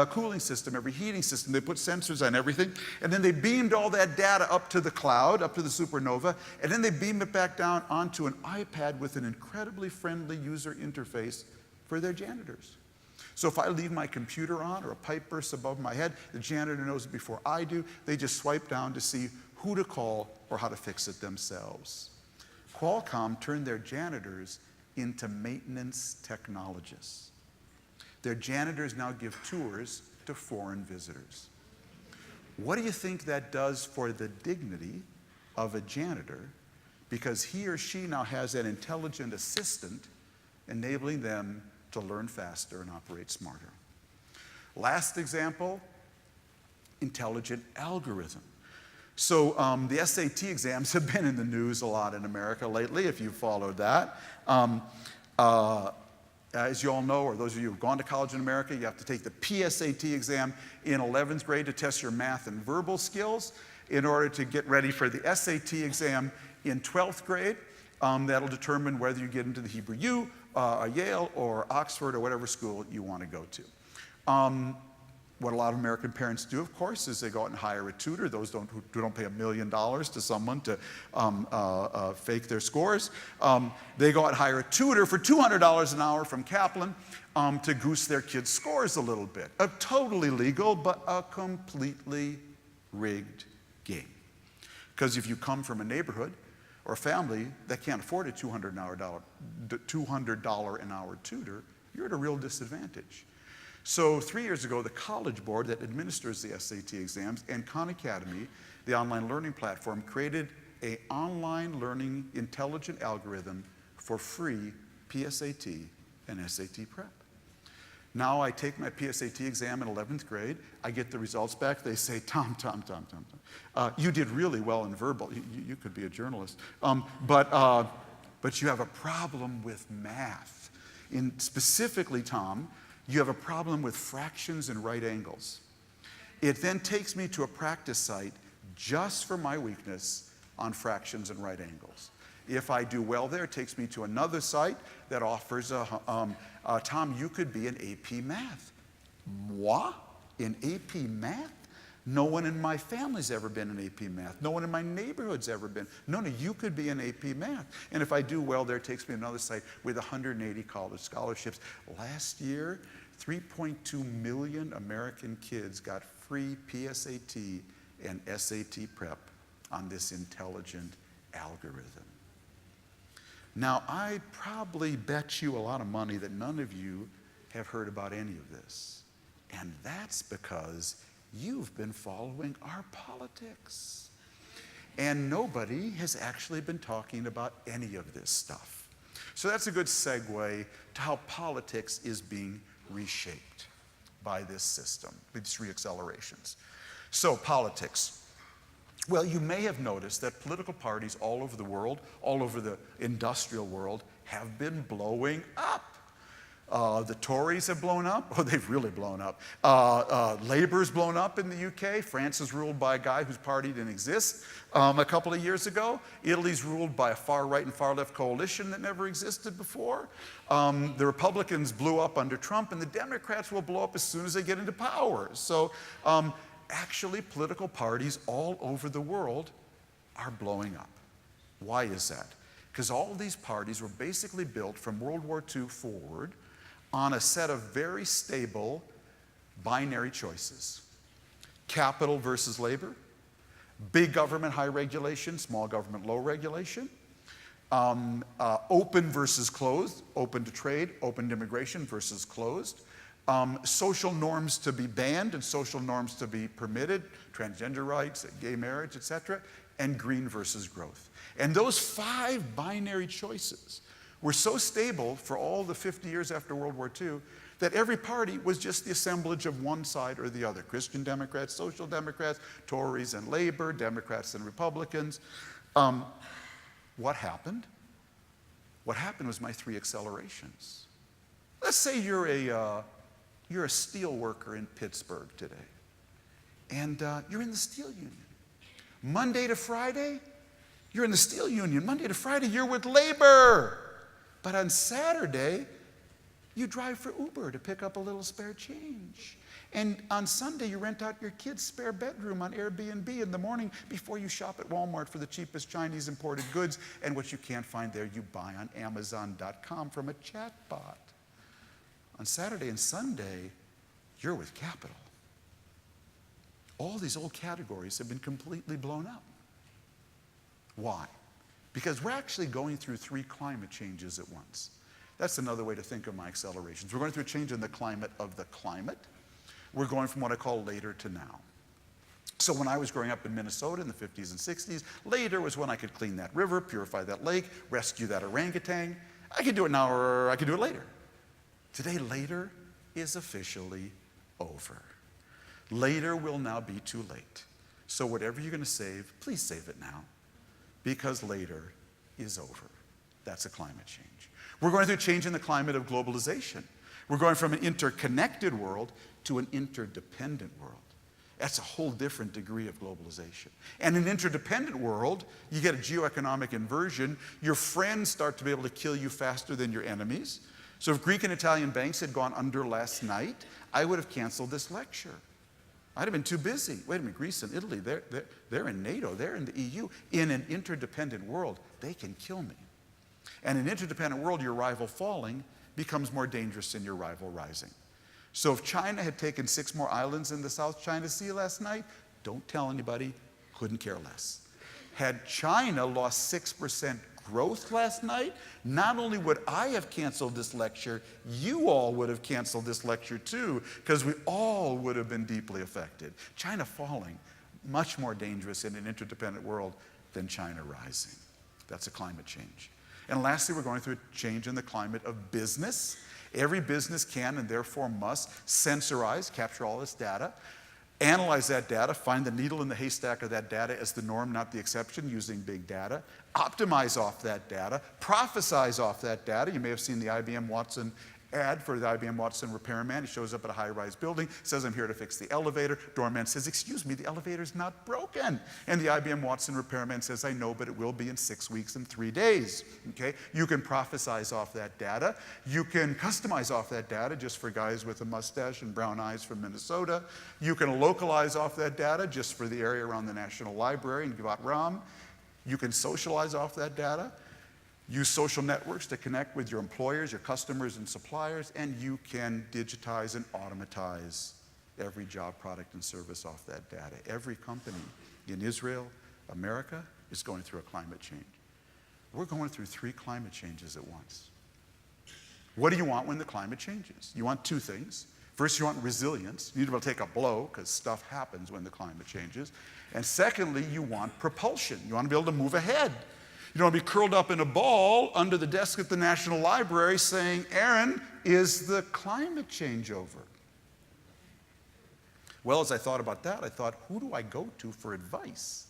cooling system, every heating system. They put sensors on everything, and then they beamed all that data up to the cloud, up to the Supernova, and then they beamed it back down onto an iPad with an incredibly friendly user interface for their janitors. So if I leave my computer on or a pipe bursts above my head, the janitor knows it before I do. They just swipe down to see who to call or how to fix it themselves. Qualcomm turned their janitors into maintenance technologists. Their janitors now give tours to foreign visitors. What do you think that does for the dignity of a janitor? Because he or she now has an intelligent assistant enabling them to learn faster and operate smarter. Last example, intelligent algorithm. So the SAT exams have been in the news a lot in America lately, if you've followed that. As you all know, or those of you who've gone to college in America, you have to take the PSAT exam in 11th grade to test your math and verbal skills in order to get ready for the SAT exam in 12th grade. That'll determine whether you get into the Hebrew U, Yale, or Oxford, or whatever school you want to go to. What a lot of American parents do, of course, is they go out and hire a tutor. Those who don't pay $1 million to someone to fake their scores. They go out and hire a tutor for $200 an hour from Kaplan to goose their kids' scores a little bit. A totally legal, but a completely rigged game. Because if you come from a neighborhood or a family that can't afford a $200 an hour tutor, you're at a real disadvantage. So 3 years ago, the College Board that administers the SAT exams and Khan Academy, the online learning platform, created an online learning intelligent algorithm for free PSAT and SAT prep. Now I take my PSAT exam in 11th grade. I get the results back. They say, Tom, you did really well in verbal. You could be a journalist. But you have a problem with math. Specifically, Tom, you have a problem with fractions and right angles. It then takes me to a practice site just for my weakness on fractions and right angles. If I do well there, it takes me to another site that offers Tom, you could be in AP Math. Moi? In AP Math? No one in my family's ever been in AP Math. No one in my neighborhood's ever been. No, you could be in AP Math. And if I do well there, it takes me to another site with 180 college scholarships. Last year, 3.2 million American kids got free PSAT and SAT prep on this intelligent algorithm. Now, I probably bet you a lot of money that none of you have heard about any of this. And that's because you've been following our politics. And nobody has actually been talking about any of this stuff. So that's a good segue to how politics is being reshaped by this system, with these reaccelerations. So politics. Well, you may have noticed that political parties all over the world, all over the industrial world, have been blowing up. The Tories have blown up. Oh, they've really blown up. Labour's blown up in the UK. France is ruled by a guy whose party didn't exist a couple of years ago. Italy's ruled by a far-right and far-left coalition that never existed before. The Republicans blew up under Trump, and the Democrats will blow up as soon as they get into power. So actually, political parties all over the world are blowing up. Why is that? Because all these parties were basically built from World War II forward on a set of very stable binary choices. Capital versus labor, big government, high regulation, small government, low regulation, open versus closed, open to trade, open to immigration versus closed, social norms to be banned and social norms to be permitted, transgender rights, gay marriage, etc., and green versus growth. And those 5 binary choices were so stable for all the 50 years after World War II that every party was just the assemblage of one side or the other. Christian Democrats, Social Democrats, Tories and Labor, Democrats and Republicans. What happened? What happened was my 3 accelerations. Let's say you're a steel worker in Pittsburgh today, and you're in the steel union. Monday to Friday, you're in the steel union. Monday to Friday, you're with labor. But on Saturday, you drive for Uber to pick up a little spare change. And on Sunday, you rent out your kid's spare bedroom on Airbnb in the morning before you shop at Walmart for the cheapest Chinese imported goods. And what you can't find there, you buy on Amazon.com from a chatbot. On Saturday and Sunday, you're with capital. All these old categories have been completely blown up. Why? Because we're actually going through 3 climate changes at once. That's another way to think of my accelerations. We're going through a change in the climate of the climate. We're going from what I call later to now. So when I was growing up in Minnesota in the 50s and 60s, later was when I could clean that river, purify that lake, rescue that orangutan. I could do it now or I could do it later. Today, later is officially over. Later will now be too late. So whatever you're going to save, please save it now, because later is over. That's a climate change. We're going through a change in the climate of globalization. We're going from an interconnected world to an interdependent world. That's a whole different degree of globalization. And in an interdependent world, you get a geoeconomic inversion. Your friends start to be able to kill you faster than your enemies. So if Greek and Italian banks had gone under last night, I would have canceled this lecture. I'd have been too busy. Wait a minute, Greece and Italy, they're in NATO, they're in the EU. In an interdependent world, they can kill me. And in an interdependent world, your rival falling becomes more dangerous than your rival rising. So if China had taken 6 more islands in the South China Sea last night, don't tell anybody, couldn't care less. Had China lost 6% growth last night, not only would I have canceled this lecture, you all would have canceled this lecture too, because we all would have been deeply affected. China falling, much more dangerous in an interdependent world than China rising. That's a climate change. And lastly, we're going through a change in the climate of business. Every business can and therefore must sensorize, capture all this data, analyze that data, find the needle in the haystack of that data as the norm, not the exception, using big data, optimize off that data, prophesize off that data. You may have seen the IBM Watson ad for the IBM Watson repairman. He shows up at a high-rise building, says, I'm here to fix the elevator. Doorman says, excuse me, the elevator's not broken. And the IBM Watson repairman says, I know, but it will be in 6 weeks and 3 days. Okay? You can prophesize off that data. You can customize off that data just for guys with a mustache and brown eyes from Minnesota. You can localize off that data just for the area around the National Library in Givat. You can socialize off that data. Use social networks to connect with your employers, your customers, and suppliers, and you can digitize and automatize every job, product, and service off that data. Every company in Israel, America, is going through a climate change. We're going through 3 climate changes at once. What do you want when the climate changes? You want 2 things. First, you want resilience. You need to be able to take a blow, because stuff happens when the climate changes. And secondly, you want propulsion. You want to be able to move ahead. You don't want to be curled up in a ball under the desk at the National Library saying, Aaron, is the climate change over? Well, as I thought about that, I thought, who do I go to for advice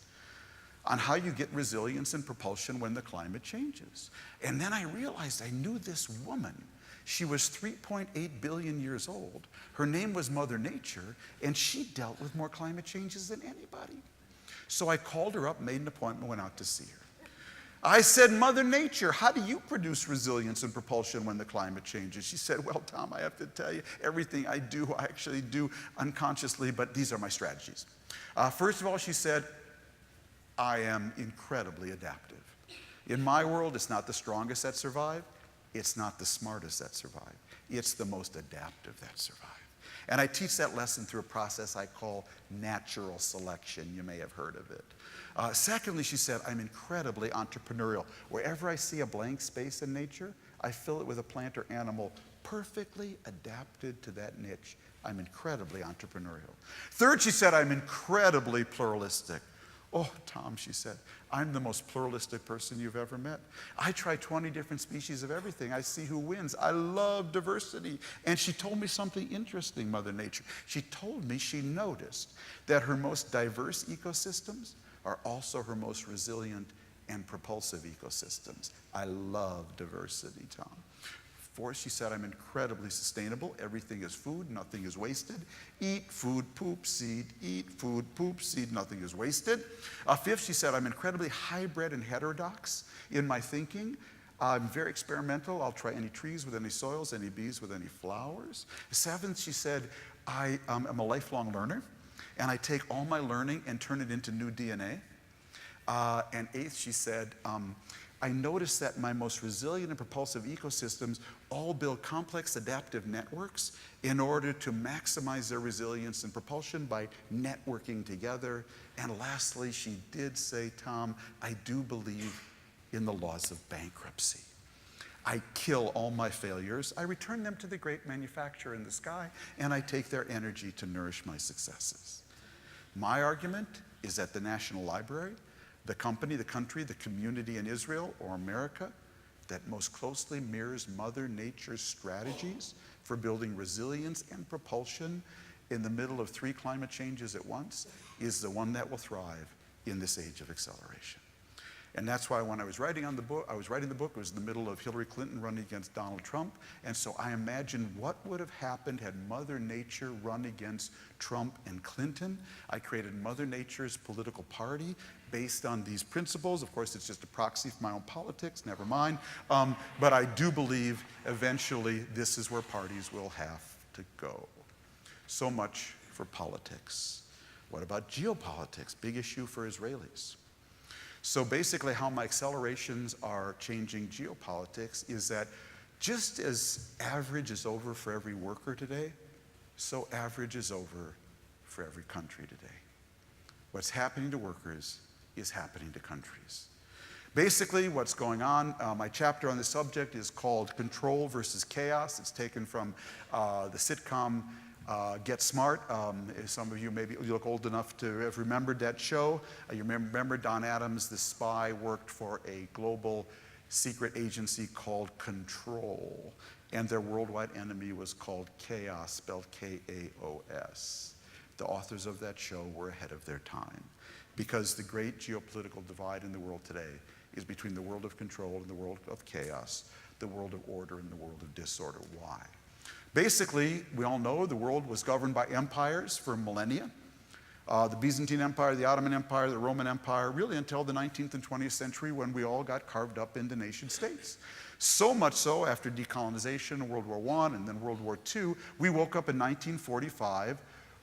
on how you get resilience and propulsion when the climate changes? And then I realized I knew this woman. She was 3.8 billion years old. Her name was Mother Nature, and she dealt with more climate changes than anybody. So I called her up, made an appointment, went out to see her. I said, Mother Nature, how do you produce resilience and propulsion when the climate changes? She said, well, Tom, I have to tell you, everything I do, I actually do unconsciously, but these are my strategies. First of all, she said, I am incredibly adaptive. In my world, it's not the strongest that survive. It's not the smartest that survive. It's the most adaptive that survive. And I teach that lesson through a process I call natural selection. You may have heard of it. Secondly, she said, I'm incredibly entrepreneurial. Wherever I see a blank space in nature, I fill it with a plant or animal perfectly adapted to that niche. I'm incredibly entrepreneurial. Third, she said, I'm incredibly pluralistic. Oh, Tom, she said, I'm the most pluralistic person you've ever met. I try 20 different species of everything. I see who wins. I love diversity. And she told me something interesting, Mother Nature. She told me she noticed that her most diverse ecosystems are also her most resilient and propulsive ecosystems. I love diversity, Tom. 4, she said, I'm incredibly sustainable. Everything is food, nothing is wasted. Eat, food, poop, seed. Eat, food, poop, seed, nothing is wasted. 5th, she said, I'm incredibly hybrid and heterodox in my thinking. I'm very experimental. I'll try any trees with any soils, any bees with any flowers. 7th, she said, I am a lifelong learner, and I take all my learning and turn it into new DNA. And 8th, she said, I noticed that my most resilient and propulsive ecosystems all build complex adaptive networks in order to maximize their resilience and propulsion by networking together. And lastly, she did say, Tom, I do believe in the laws of bankruptcy. I kill all my failures, I return them to the great manufacturer in the sky, and I take their energy to nourish my successes. My argument is that the National Library, the company, the country, the community in Israel or America that most closely mirrors Mother Nature's strategies for building resilience and propulsion in the middle of 3 climate changes at once is the one that will thrive in this age of acceleration. And that's why when I was writing the book, it was in the middle of Hillary Clinton running against Donald Trump. And so I imagined what would have happened had Mother Nature run against Trump and Clinton. I created Mother Nature's political party based on these principles. Of course, it's just a proxy for my own politics, never mind. But I do believe eventually this is where parties will have to go. So much for politics. What about geopolitics? Big issue for Israelis. So basically how my accelerations are changing geopolitics is that just as average is over for every worker today, so average is over for every country today. What's happening to workers is happening to countries. Basically what's going on, my chapter on this subject is called Control versus Chaos. It's taken from the sitcom Get Smart. Some of you maybe you look old enough to have remembered that show. You remember Don Adams, the spy, worked for a global secret agency called Control, and their worldwide enemy was called Chaos, spelled K-A-O-S. The authors of that show were ahead of their time, because the great geopolitical divide in the world today is between the world of control and the world of chaos, the world of order and the world of disorder. Why? Basically, we all know the world was governed by empires for millennia. The Byzantine Empire, the Ottoman Empire, the Roman Empire, really until the 19th and 20th century when we all got carved up into nation states. So much so, after decolonization, World War I, and then World War II, we woke up in 1945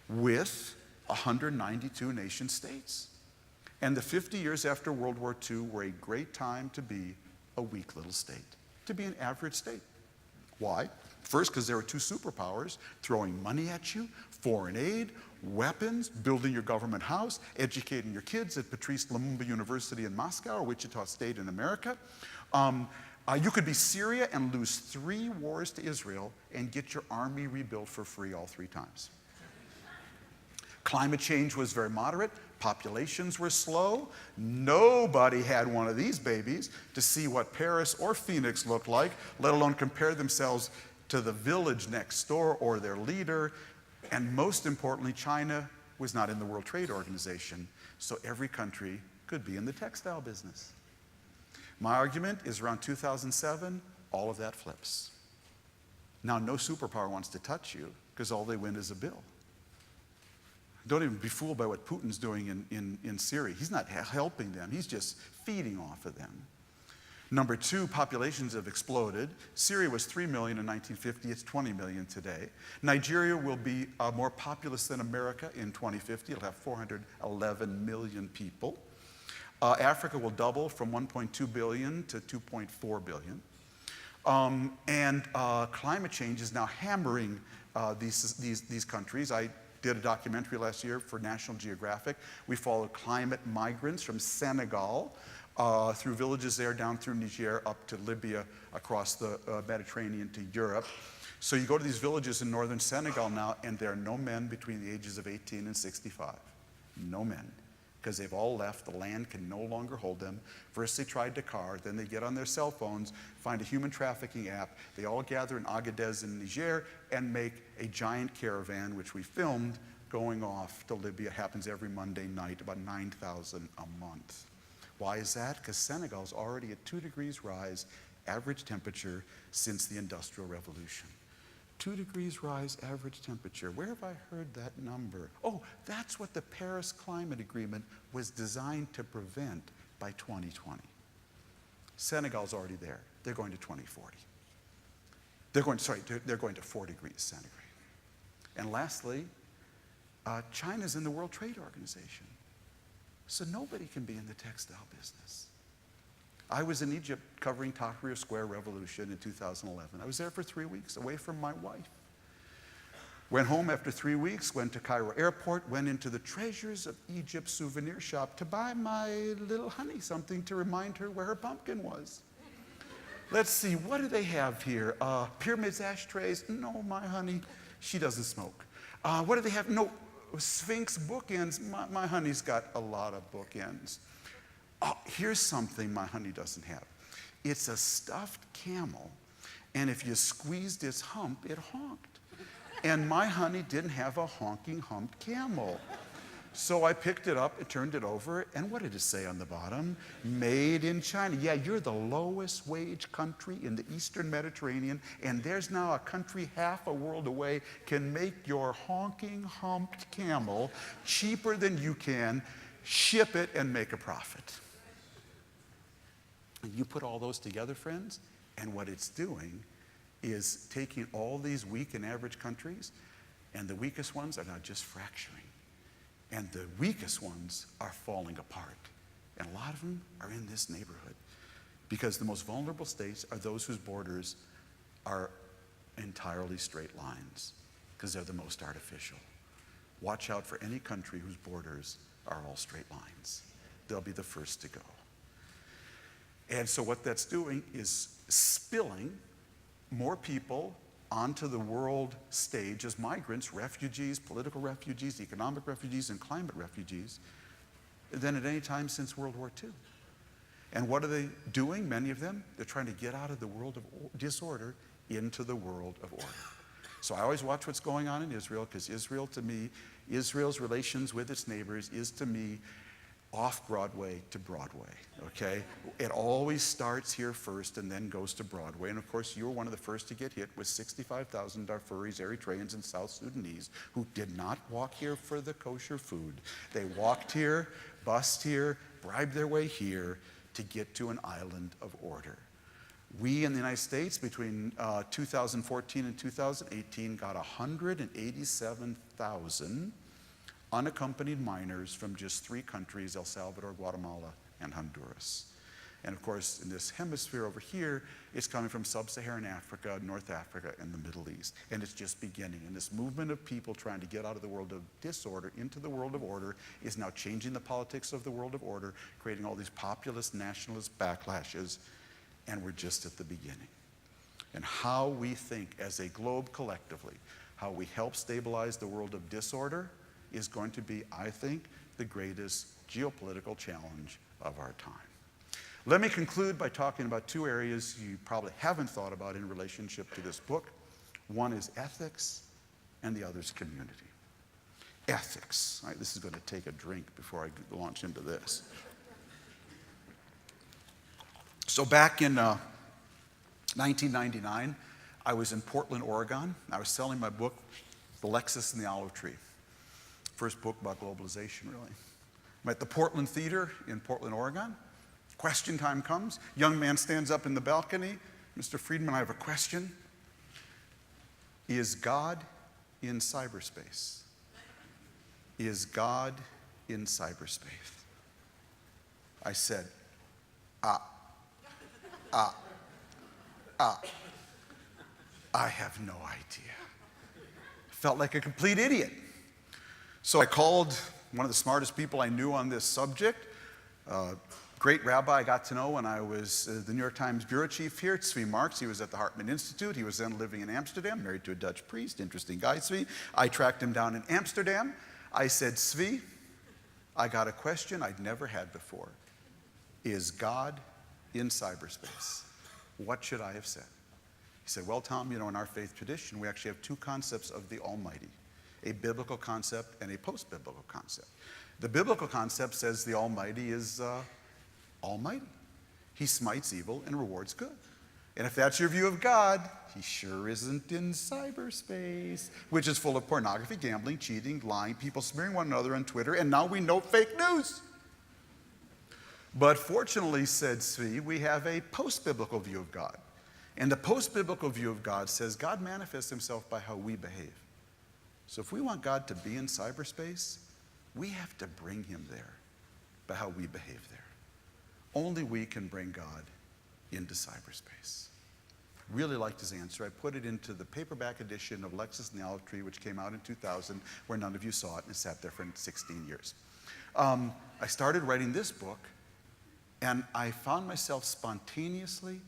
with 192 nation states. And the 50 years after World War II were a great time to be a weak little state, to be an average state. Why? First, because there were 2 superpowers throwing money at you, foreign aid, weapons, building your government house, educating your kids at Patrice Lumumba University in Moscow or Wichita State in America. You could be Syria and lose 3 wars to Israel and get your army rebuilt for free all 3 times. Climate change was very moderate. Populations were slow. Nobody had one of these babies to see what Paris or Phoenix looked like, let alone compare themselves to the village next door or their leader. And most importantly, China was not in the World Trade Organization, so every country could be in the textile business. My argument is around 2007, all of that flips. Now, no superpower wants to touch you because all they win is a bill. Don't even be fooled by what Putin's doing in Syria. He's not helping them. He's just feeding off of them. Number 2, populations have exploded. Syria was 3 million in 1950. It's 20 million today. Nigeria will be more populous than America in 2050. It'll have 411 million people. Africa will double from 1.2 billion to 2.4 billion. Climate change is now hammering these countries. I did a documentary last year for National Geographic. We followed climate migrants from Senegal through villages there, down through Niger, up to Libya, across the Mediterranean to Europe. So you go to these villages in northern Senegal now, and there are no men between the ages of 18 and 65. No men. Because they've all left, the land can no longer hold them. First they tried Dakar, then they get on their cell phones, find a human trafficking app, they all gather in Agadez in Niger and make a giant caravan, which we filmed, going off to Libya. It happens every Monday night, about 9,000 a month. Why is that? Because Senegal's already at 2 degrees rise average temperature since the Industrial Revolution. 2 degrees rise average temperature. Where have I heard that number? Oh, that's what the Paris Climate Agreement was designed to prevent by 2020. Senegal's already there. They're going to 2040. They're going to 4 degrees centigrade. And lastly, China's in the World Trade Organization. So nobody can be in the textile business. I was in Egypt covering Tahrir Square Revolution in 2011. I was there for 3 weeks, away from my wife. Went home after 3 weeks, went to Cairo Airport, went into the Treasures of Egypt souvenir shop to buy my little honey something to remind her where her pumpkin was. Let's see, what do they have here? Pyramids ashtrays? No, my honey, she doesn't smoke. What do they have? No, Sphinx bookends. My honey's got a lot of bookends. Oh, here's something my honey doesn't have. It's a stuffed camel, and if you squeezed its hump, it honked. And my honey didn't have a honking humped camel. So I picked it up, and turned it over, and what did it say on the bottom? Made in China. Yeah, you're the lowest wage country in the Eastern Mediterranean, and there's now a country half a world away can make your honking humped camel cheaper than you can, ship it, and make a profit. And you put all those together, friends, and what it's doing is taking all these weak and average countries, and the weakest ones are now just fracturing. And the weakest ones are falling apart. And a lot of them are in this neighborhood. Because the most vulnerable states are those whose borders are entirely straight lines, because they're the most artificial. Watch out for any country whose borders are all straight lines. They'll be the first to go. And so what that's doing is spilling more people onto the world stage as migrants, refugees, political refugees, economic refugees, and climate refugees than at any time since World War II. And what are they doing, many of them? They're trying to get out of the world of disorder into the world of order. So I always watch what's going on in Israel, because Israel, to me, Israel's relations with its neighbors is, to me, off Broadway to Broadway, okay? It always starts here first and then goes to Broadway. And of course, you were one of the first to get hit with 65,000 Darfuris, Eritreans, and South Sudanese who did not walk here for the kosher food. They walked here, bussed here, bribed their way here to get to an island of order. We in the United States, between 2014 and 2018, got 187,000 unaccompanied minors from just 3 countries, El Salvador, Guatemala, and Honduras. And of course, in this hemisphere over here, it's coming from sub-Saharan Africa, North Africa, and the Middle East. And it's just beginning. And this movement of people trying to get out of the world of disorder into the world of order is now changing the politics of the world of order, creating all these populist, nationalist backlashes, and we're just at the beginning. And how we think as a globe collectively, how we help stabilize the world of disorder, is going to be, I think, the greatest geopolitical challenge of our time. Let me conclude by talking about 2 areas you probably haven't thought about in relationship to this book. One is ethics, and the other is community. Ethics. All right, this is going to take a drink before I launch into this. So back in 1999, I was in Portland, Oregon. I was selling my book, The Lexus and the Olive Tree. First book about globalization, really. I'm at the Portland Theater in Portland, Oregon. Question time comes. Young man stands up in the balcony. Mr. Friedman, I have a question. Is God in cyberspace? Is God in cyberspace? I said, I have no idea. Felt like a complete idiot. So I called one of the smartest people I knew on this subject, great rabbi I got to know when I was the New York Times bureau chief here, Tzvi Marks. He was at the Hartman Institute. He was then living in Amsterdam, married to a Dutch priest. Interesting guy, Tzvi. I tracked him down in Amsterdam. I said, Tzvi, I got a question I'd never had before. Is God in cyberspace? What should I have said? He said, well, Tom, you know, in our faith tradition, we actually have 2 concepts of the Almighty. A biblical concept and a post-biblical concept. The biblical concept says the Almighty is almighty. He smites evil and rewards good. And if that's your view of God, he sure isn't in cyberspace, which is full of pornography, gambling, cheating, lying, people smearing one another on Twitter, and now we know fake news. But fortunately, said Svi, we have a post-biblical view of God. And the post-biblical view of God says God manifests himself by how we behave. So if we want God to be in cyberspace, we have to bring him there by how we behave there. Only we can bring God into cyberspace. Really liked his answer. I put it into the paperback edition of Lexus and the Olive Tree, which came out in 2000, where none of you saw it, and it sat there for 16 years. I started writing this book, and I found myself spontaneously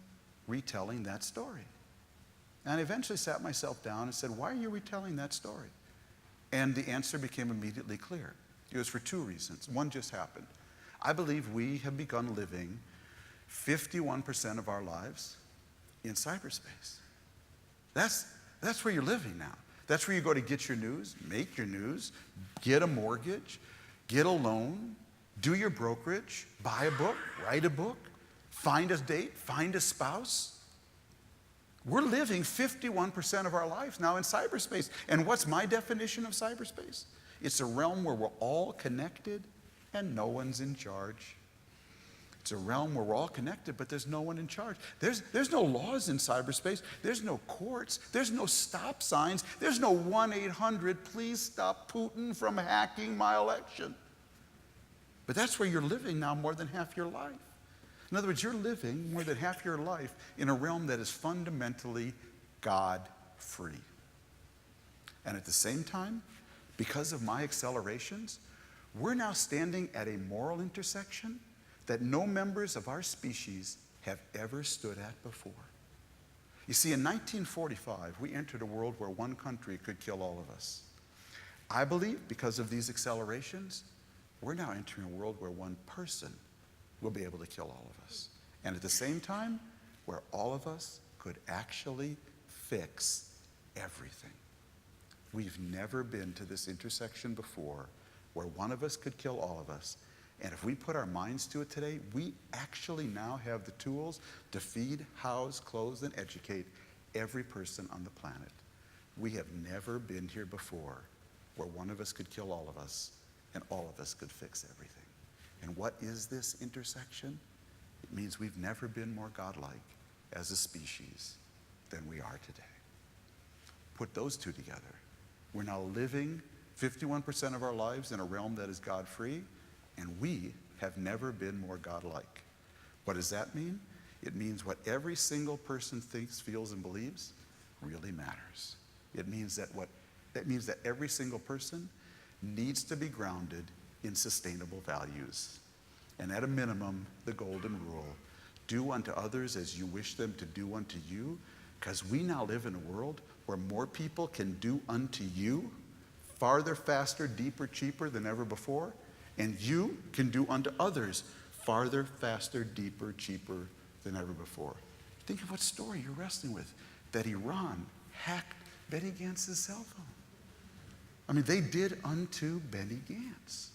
retelling that story. And I eventually sat myself down and said, why are you retelling that story? And the answer became immediately clear. It was for two reasons. One just happened. I believe we have begun living 51% of our lives in cyberspace. That's where you're living now. That's where you go to get your news, make your news, get a mortgage, get a loan, do your brokerage, buy a book, write a book, find a date, find a spouse. We're living 51% of our lives now in cyberspace. And what's my definition of cyberspace? It's a realm where we're all connected and no one's in charge. It's a realm where we're all connected, but there's no one in charge. There's no laws in cyberspace. There's no courts. There's no stop signs. There's no 1-800, please stop Putin from hacking my election. But that's where you're living now more than half your life. In other words, you're living more than half your life in a realm that is fundamentally God-free. And at the same time, because of my accelerations, we're now standing at a moral intersection that no members of our species have ever stood at before. You see, in 1945, we entered a world where one country could kill all of us. I believe, because of these accelerations, we're now entering a world where one person will be able to kill all of us. And at the same time, where all of us could actually fix everything. We've never been to this intersection before where one of us could kill all of us. And if we put our minds to it today, we actually now have the tools to feed, house, clothe, and educate every person on the planet. We have never been here before where one of us could kill all of us and all of us could fix everything. And what is this intersection? It means we've never been more godlike as a species than we are today. Put those two together. We're now living 51% of our lives in a realm that is God-free, and we have never been more godlike. What does that mean? It means what every single person thinks, feels, and believes really matters. It means that every single person needs to be grounded in sustainable values. And at a minimum, the golden rule, do unto others as you wish them to do unto you, because we now live in a world where more people can do unto you farther, faster, deeper, cheaper than ever before, and you can do unto others farther, faster, deeper, cheaper than ever before. Think of what story you're wrestling with, that Iran hacked Benny Gantz's cell phone. I mean, they did unto Benny Gantz.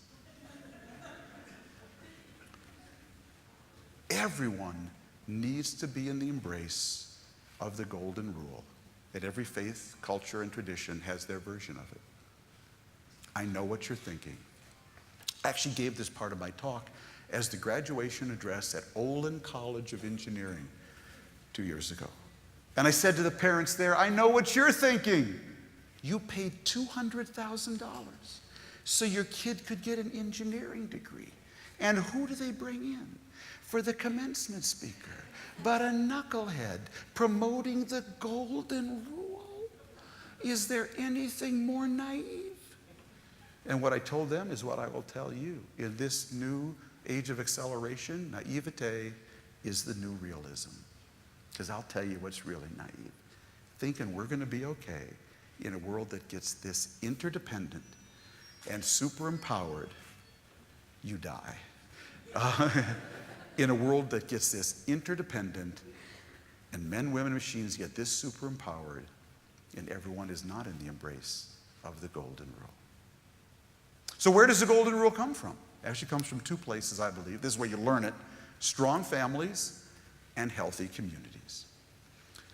Everyone needs to be in the embrace of the golden rule, that every faith, culture, and tradition has their version of it. I know what you're thinking. I actually gave this part of my talk as the graduation address at Olin College of Engineering 2 years ago. And I said to the parents there, I know what you're thinking. You paid $200,000 so your kid could get an engineering degree. And who do they bring in for the commencement speaker but a knucklehead promoting the golden rule? Is there anything more naive? And what I told them is what I will tell you. In this new age of acceleration, naivete is the new realism. Because I'll tell you what's really naive. Thinking we're going to be okay in a world that gets this interdependent and super empowered, you die. In a world that gets this interdependent and men, women, and machines get this super empowered, and everyone is not in the embrace of the golden rule. So where does the golden rule come from? It actually comes from two places, I believe. This is where you learn it: strong families and healthy communities.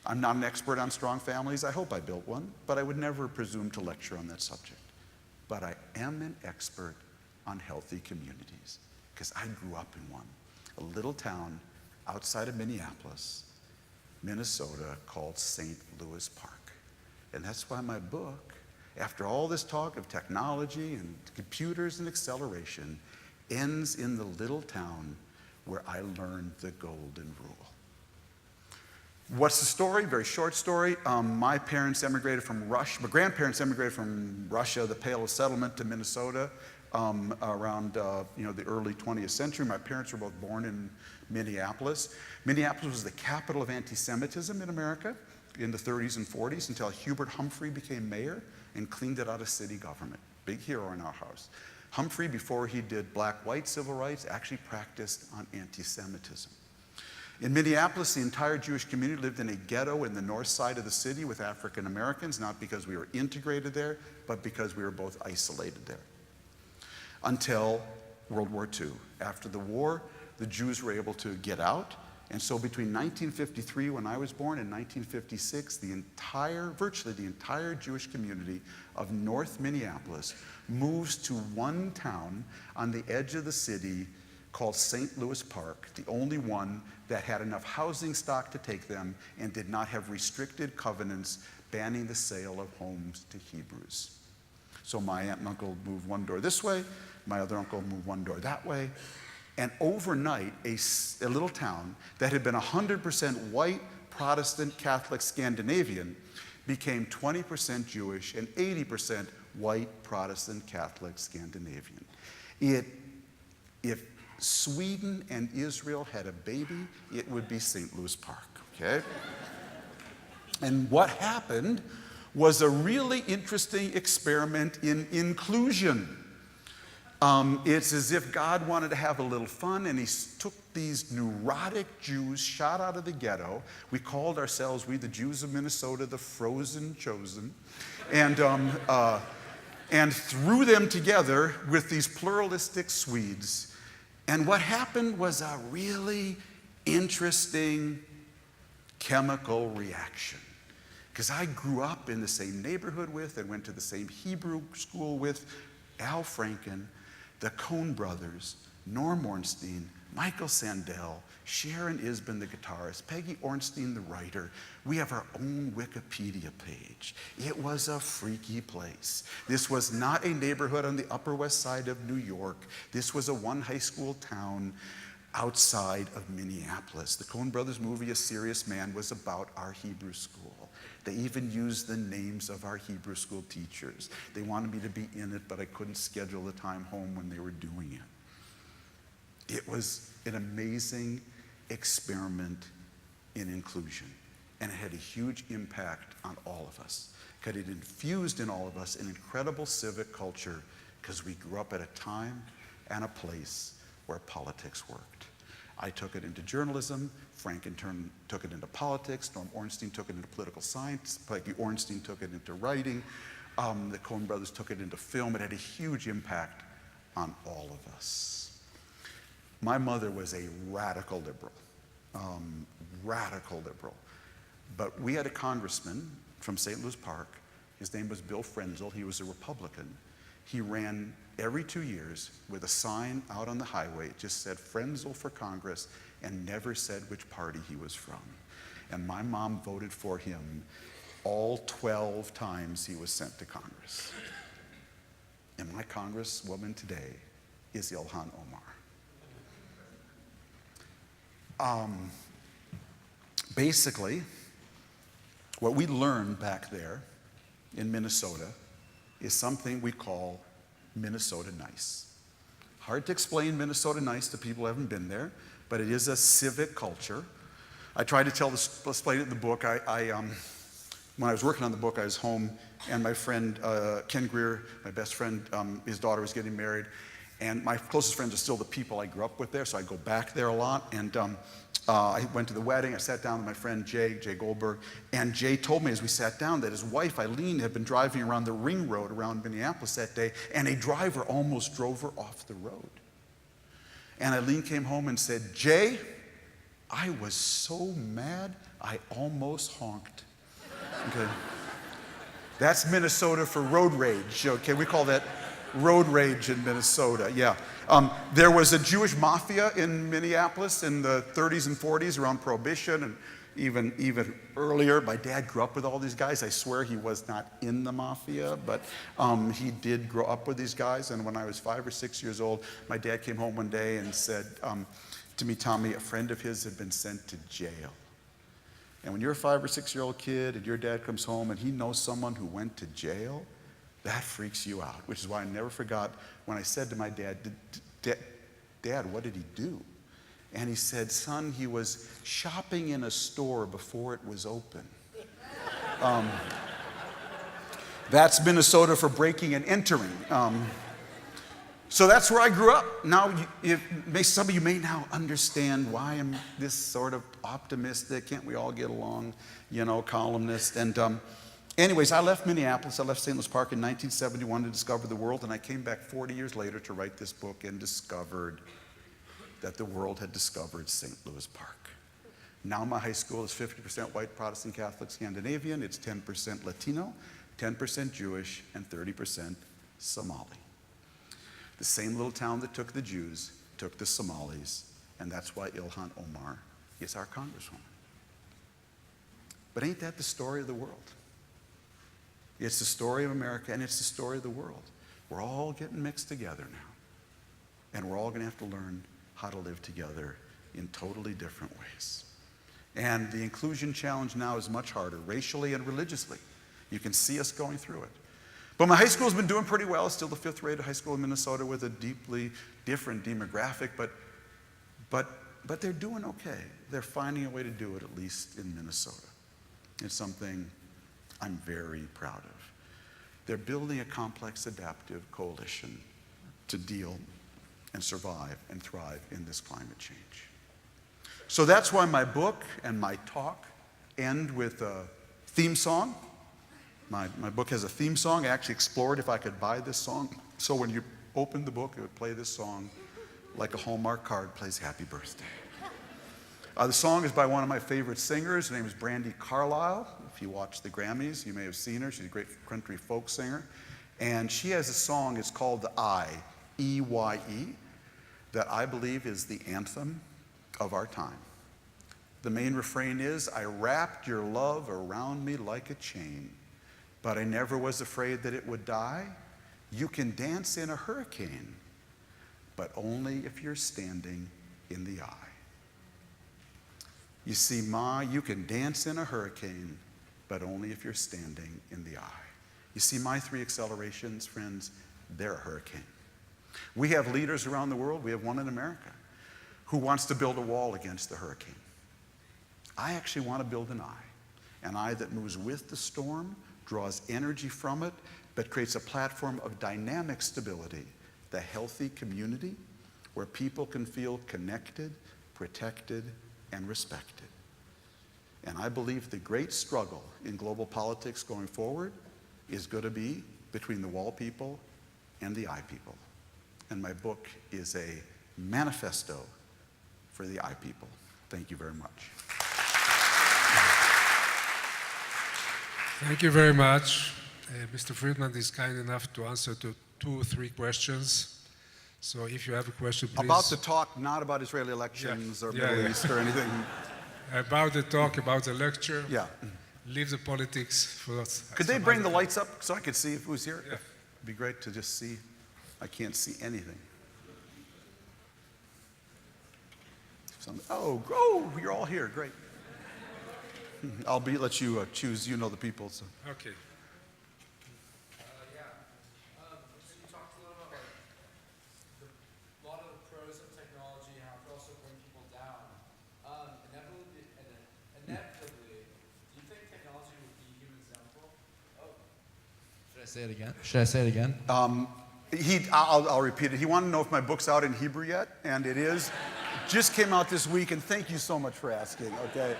I'm not an expert on strong families. I hope I built one, but I would never presume to lecture on that subject. But I am an expert on healthy communities because I grew up in one, a little town outside of Minneapolis, Minnesota, called St. Louis Park. And that's why my book, after all this talk of technology and computers and acceleration, ends in the little town where I learned the golden rule. What's the story? Very short story. My parents emigrated from Russia. My grandparents emigrated from Russia, the Pale of Settlement, to Minnesota around the early 20th century. My parents were both born in Minneapolis. Minneapolis was the capital of anti-Semitism in America in the 30s and 40s until Hubert Humphrey became mayor and cleaned it out of city government. Big hero in our house. Humphrey, before he did black-white civil rights, actually practiced on anti-Semitism. In Minneapolis, the entire Jewish community lived in a ghetto in the north side of the city with African Americans, not because we were integrated there, but because we were both isolated there. Until World War II. After the war, the Jews were able to get out, and so between 1953, when I was born, and 1956, virtually the entire Jewish community of North Minneapolis moves to one town on the edge of the city called St. Louis Park, the only one that had enough housing stock to take them and did not have restricted covenants banning the sale of homes to Hebrews. So my aunt and uncle moved one door this way, my other uncle moved one door that way, and overnight, a little town that had been 100% white, Protestant, Catholic, Scandinavian became 20% Jewish and 80% white, Protestant, Catholic, Scandinavian. If Sweden and Israel had a baby, it would be St. Louis Park, okay? And what happened was a really interesting experiment in inclusion. It's as if God wanted to have a little fun, and he took these neurotic Jews shot out of the ghetto. We called ourselves, we the Jews of Minnesota, the frozen chosen, and threw them together with these pluralistic Swedes. And what happened was a really interesting chemical reaction. Because I grew up in the same neighborhood with and went to the same Hebrew school with Al Franken, the Coen brothers, Norm Ornstein, Michael Sandel, Sharon Isbin, the guitarist, Peggy Ornstein, the writer. We have our own Wikipedia page. It was a freaky place. This was not a neighborhood on the Upper West Side of New York. This was a one high school town outside of Minneapolis. The Coen brothers movie, A Serious Man, was about our Hebrew school. They even used the names of our Hebrew school teachers. They wanted me to be in it, but I couldn't schedule the time home when they were doing it. It was an amazing experiment in inclusion, and it had a huge impact on all of us, because it infused in all of us an incredible civic culture, because we grew up at a time and a place where politics worked. I took it into journalism, Frank in turn took it into politics, Norm Ornstein took it into political science, Peggy Ornstein took it into writing, the Coen brothers took it into film. It had a huge impact on all of us. My mother was a radical liberal, but we had a congressman from St. Louis Park. His name was Bill Frenzel. He was a Republican. He ran every 2 years with a sign out on the highway. It just said Frenzel for Congress and never said which party he was from. And my mom voted for him all 12 times he was sent to Congress. And my congresswoman today is Ilhan Omar. Basically, what we learned back there in Minnesota is something we call Minnesota nice. Hard to explain Minnesota nice to people who haven't been there, but it is a civic culture. I tried to explain it in the book. When I was working on the book, I was home, and my friend Ken Greer, my best friend, his daughter was getting married, and my closest friends are still the people I grew up with there, so I go back there a lot. And I went to the wedding. I sat down with my friend Jay Goldberg, and Jay told me as we sat down that his wife, Eileen, had been driving around the ring road around Minneapolis that day, and a driver almost drove her off the road. And Eileen came home and said, "Jay, I was so mad, I almost honked. Okay. That's Minnesota for road rage. Okay, we call that road rage in Minnesota. Yeah. There was a Jewish mafia in Minneapolis in the 30s and 40s around Prohibition, and even earlier. My dad grew up with all these guys. I swear he was not in the mafia, but he did grow up with these guys. And when I was 5 or 6 years old, my dad came home one day and said to me, Tommy, a friend of his had been sent to jail. And when you're a 5 or 6 year old kid and your dad comes home and he knows someone who went to jail, that freaks you out, which is why I never forgot when I said to my dad, Dad, what did he do? And he said, son, he was shopping in a store before it was open. That's Minnesota for breaking and entering. So that's where I grew up. Now, some of you may now understand why I'm this sort of optimistic. Can't we all get along? Columnist. And anyways, I left Minneapolis. I left St. Louis Park in 1971 to discover the world, and I came back 40 years later to write this book and discovered that the world had discovered St. Louis Park. Now my high school is 50% white Protestant Catholic Scandinavian. It's 10% Latino, 10% Jewish, and 30% Somali. The same little town that took the Jews took the Somalis, and that's why Ilhan Omar is our congresswoman. But ain't that the story of the world? It's the story of America, and it's the story of the world. We're all getting mixed together now, and we're all going to have to learn how to live together in totally different ways. And the inclusion challenge now is much harder, racially and religiously. You can see us going through it. But my high school's been doing pretty well. It's still the 5th-rated high school in Minnesota with a deeply different demographic, but they're doing okay. They're finding a way to do it, at least in Minnesota. It's something I'm very proud of. They're building a complex, adaptive coalition to deal and survive and thrive in this climate change. So that's why my book and my talk end with a theme song. My book has a theme song. I actually explored if I could buy this song. So when you open the book, it would play this song like a Hallmark card plays Happy Birthday. The song is by one of my favorite singers. Her name is Brandi Carlile. If you watch the Grammys, you may have seen her. She's a great country folk singer. And she has a song, it's called The I, E-Y-E, that I believe is the anthem of our time. The main refrain is, I wrapped your love around me like a chain, but I never was afraid that it would die. You can dance in a hurricane, but only if you're standing in the eye. You see, you can dance in a hurricane, but only if you're standing in the eye. You see, my 3 accelerations, friends, they're a hurricane. We have leaders around the world, we have one in America, who wants to build a wall against the hurricane. I actually want to build an eye, an eye that moves with the storm, draws energy from it, but creates a platform of dynamic stability, the healthy community where people can feel connected, protected, and respected. And I believe the great struggle in global politics going forward is going to be between the wall people and the I people. And my book is a manifesto for the I people. Thank you very much. Thank you very much. Mr. Friedman is kind enough to answer to 2 or 3 questions. So if you have a question, please. About the talk, not about Israeli elections or Middle East or anything. About the talk, about the lecture. Yeah. Leave the politics for us. Could they bring the lights up so I could see who's here? Yeah. It'd be great to just see. I can't see anything. Oh, you're all here. Great. I'll let you choose. You know the people. So. Okay. So you talked a little about a lot of the pros of technology and how it can also bring people down. Inevitably, do you think technology would be humans downfall? Should I say it again? I'll repeat it. He wanted to know if my book's out in Hebrew yet, and it is. Just came out this week, and thank you so much for asking, okay?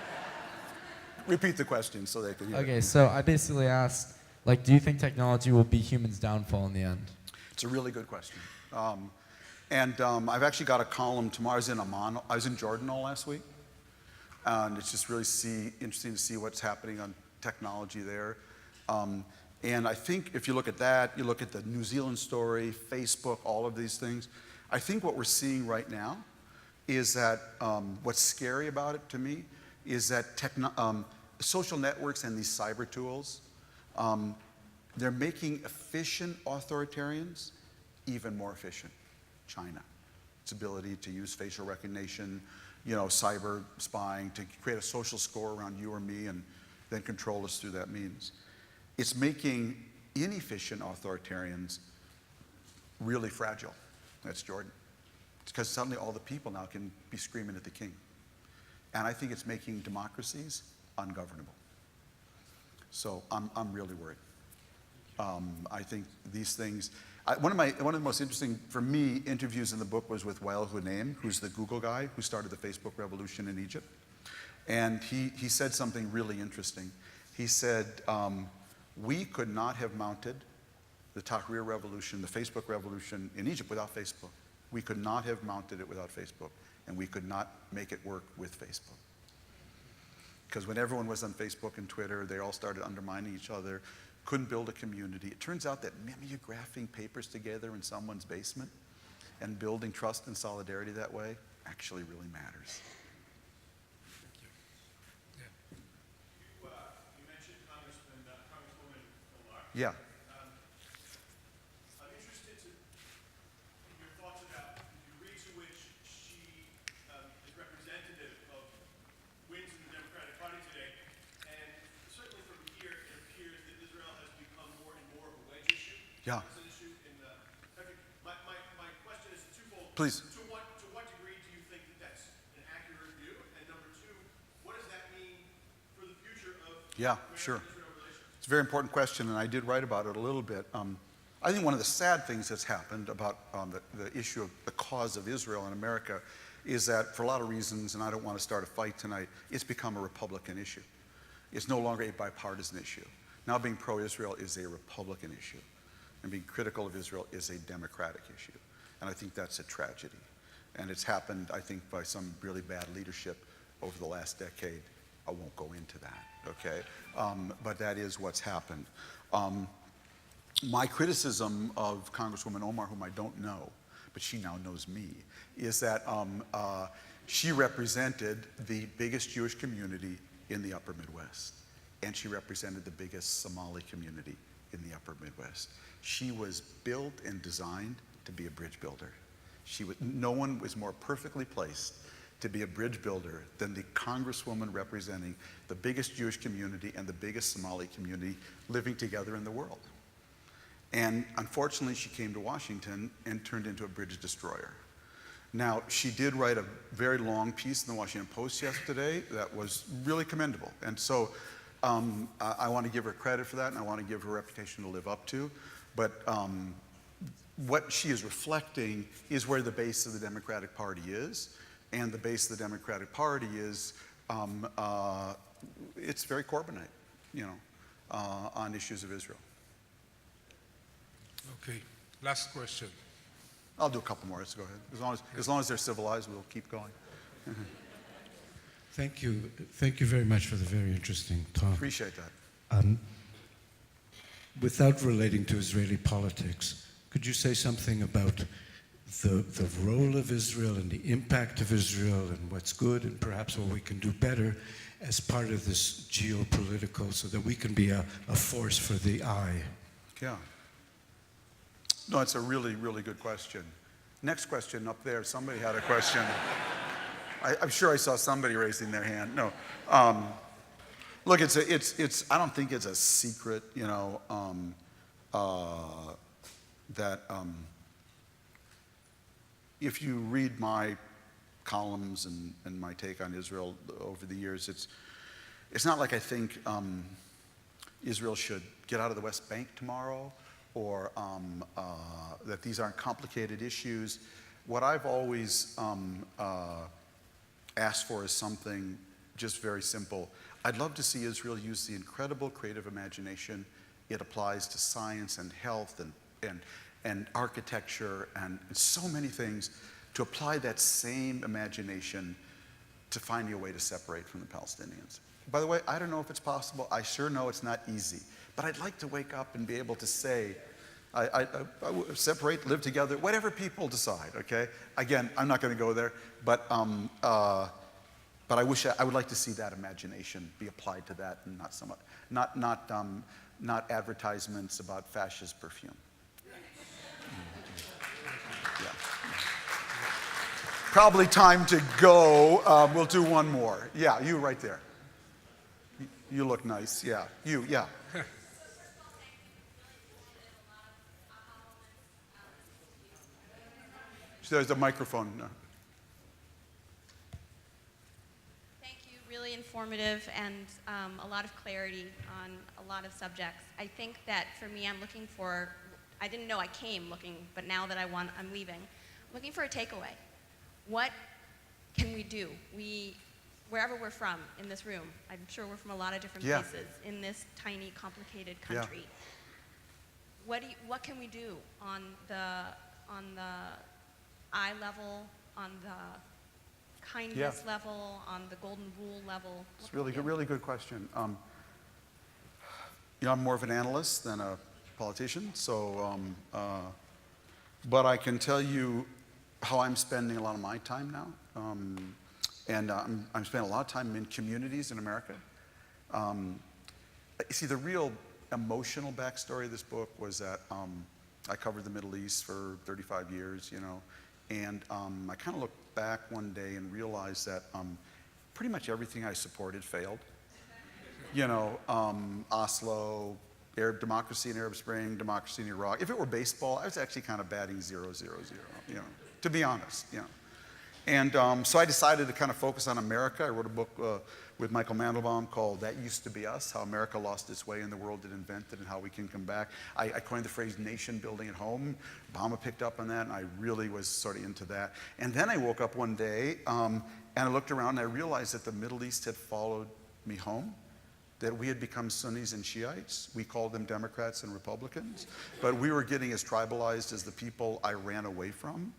Repeat the question so they can hear. Okay, so I basically asked, do you think technology will be humans' downfall in the end? It's a really good question. I've actually got a column tomorrow. I was in Jordan all last week, And it's just really interesting to see what's happening on technology there. And I think if you look at that, you look at the New Zealand story, Facebook, all of these things, I think what we're seeing right now is that what's scary about it to me is that social networks and these cyber tools, they're making efficient authoritarians even more efficient. China, its ability to use facial recognition, cyber spying to create a social score around you or me and then control us through that means. It's making inefficient authoritarians really fragile. That's Jordan. It's because suddenly all the people now can be screaming at the king. And I think it's making democracies ungovernable. So I'm really worried. I think these things, one of the most interesting, for me, interviews in the book was with Wael Hunaim, who's the Google guy who started the Facebook revolution in Egypt. And he said something really interesting. He said, we could not have mounted the Tahrir revolution, the Facebook revolution in Egypt without Facebook. We could not have mounted it without Facebook, and we could not make it work with Facebook. Because when everyone was on Facebook and Twitter, they all started undermining each other, couldn't build a community. It turns out that mimeographing papers together in someone's basement and building trust and solidarity that way actually really matters. You mentioned Congresswoman Omar. Yeah. I'm interested in your thoughts about the degree to which she is representative of wins in the Democratic Party today. And certainly from here, it appears that Israel has become more and more of a wedge issue. Yeah. It's an issue in the country. My question is twofold. Please. To what degree do you think that that's an accurate view? And number two, what does that mean for the future of Sure. Israel relations? It's a very important question, and I did write about it a little bit. I think one of the sad things that's happened about the issue of the cause of Israel in America is that, for a lot of reasons, and I don't want to start a fight tonight, it's become a Republican issue. It's no longer a bipartisan issue. Now being pro-Israel is a Republican issue, and being critical of Israel is a Democratic issue. And I think that's a tragedy. And it's happened, I think, by some really bad leadership over the last decade. I won't go into that, okay? But that is what's happened. My criticism of Congresswoman Omar, whom I don't know, but she now knows me, is that she represented the biggest Jewish community in the upper Midwest. And she represented the biggest Somali community in the upper Midwest. She was built and designed to be a bridge builder. No one was more perfectly placed to be a bridge builder than the Congresswoman representing the biggest Jewish community and the biggest Somali community living together in the world. And unfortunately, she came to Washington and turned into a bridge destroyer. Now, she did write a very long piece in the Washington Post yesterday that was really commendable. And so I want to give her credit for that, and I want to give her a reputation to live up to. But what she is reflecting is where the base of the Democratic Party is. And the base of the Democratic Party is, it's very Corbynite, on issues of Israel. Okay, last question. I'll do a couple more. Let's go ahead. As long as they're civilized, we'll keep going. Thank you. Thank you very much for the very interesting talk. Appreciate that. Without relating to Israeli politics, could you say something about the role of Israel and the impact of Israel and what's good and perhaps what we can do better as part of this geopolitical so that we can be a force for the eye? Yeah. No, it's a really, really good question. Next question up there. Somebody had a question. I'm sure I saw somebody raising their hand. No. Look, I don't think it's a secret, that if you read my columns and my take on Israel over the years, it's not like I think Israel should get out of the West Bank tomorrow, or that these aren't complicated issues. What I've always asked for is something just very simple. I'd love to see Israel use the incredible creative imagination it applies to science and health and architecture and so many things, to apply that same imagination to finding a way to separate from the Palestinians. By the way, I don't know if it's possible. I sure know it's not easy. But I'd like to wake up and be able to say, I separate, live together, whatever people decide, okay? Again, I'm not going to go there, but I would like to see that imagination be applied to that, and not somewhat, not advertisements about fascist perfume. Yeah. Probably time to go. We'll do one more. Yeah, you right there. You look nice. Yeah, you. Yeah. There's a microphone. Thank you. Really informative and a lot of clarity on a lot of subjects. I think that for me, I'm looking for, I didn't know I came looking, but now that I'm leaving, I'm looking for a takeaway. What can we do? Wherever we're from in this room, I'm sure we're from a lot of different places in this tiny, complicated country. Yeah. What can we do on the eye level, on the kindness level, on the golden rule level? It's really good question. I'm more of an analyst than a politician, so, but I can tell you how I'm spending a lot of my time now. I'm spending a lot of time in communities in America. You see, the real emotional backstory of this book was that I covered the Middle East for 35 years, and I kind of looked back one day and realized that pretty much everything I supported failed. Oslo, Arab democracy in Arab Spring, democracy in Iraq. If it were baseball, I was actually kind of batting 0-0-0, to be honest, And so I decided to kind of focus on America. I wrote a book with Michael Mandelbaum called That Used to Be Us, How America Lost Its Way and the World It Invented and How We Can Come Back. I coined the phrase nation building at home. Obama picked up on that, and I really was sort of into that. And then I woke up one day, and I looked around, and I realized that the Middle East had followed me home, that we had become Sunnis and Shiites. We called them Democrats and Republicans, but we were getting as tribalized as the people I ran away from.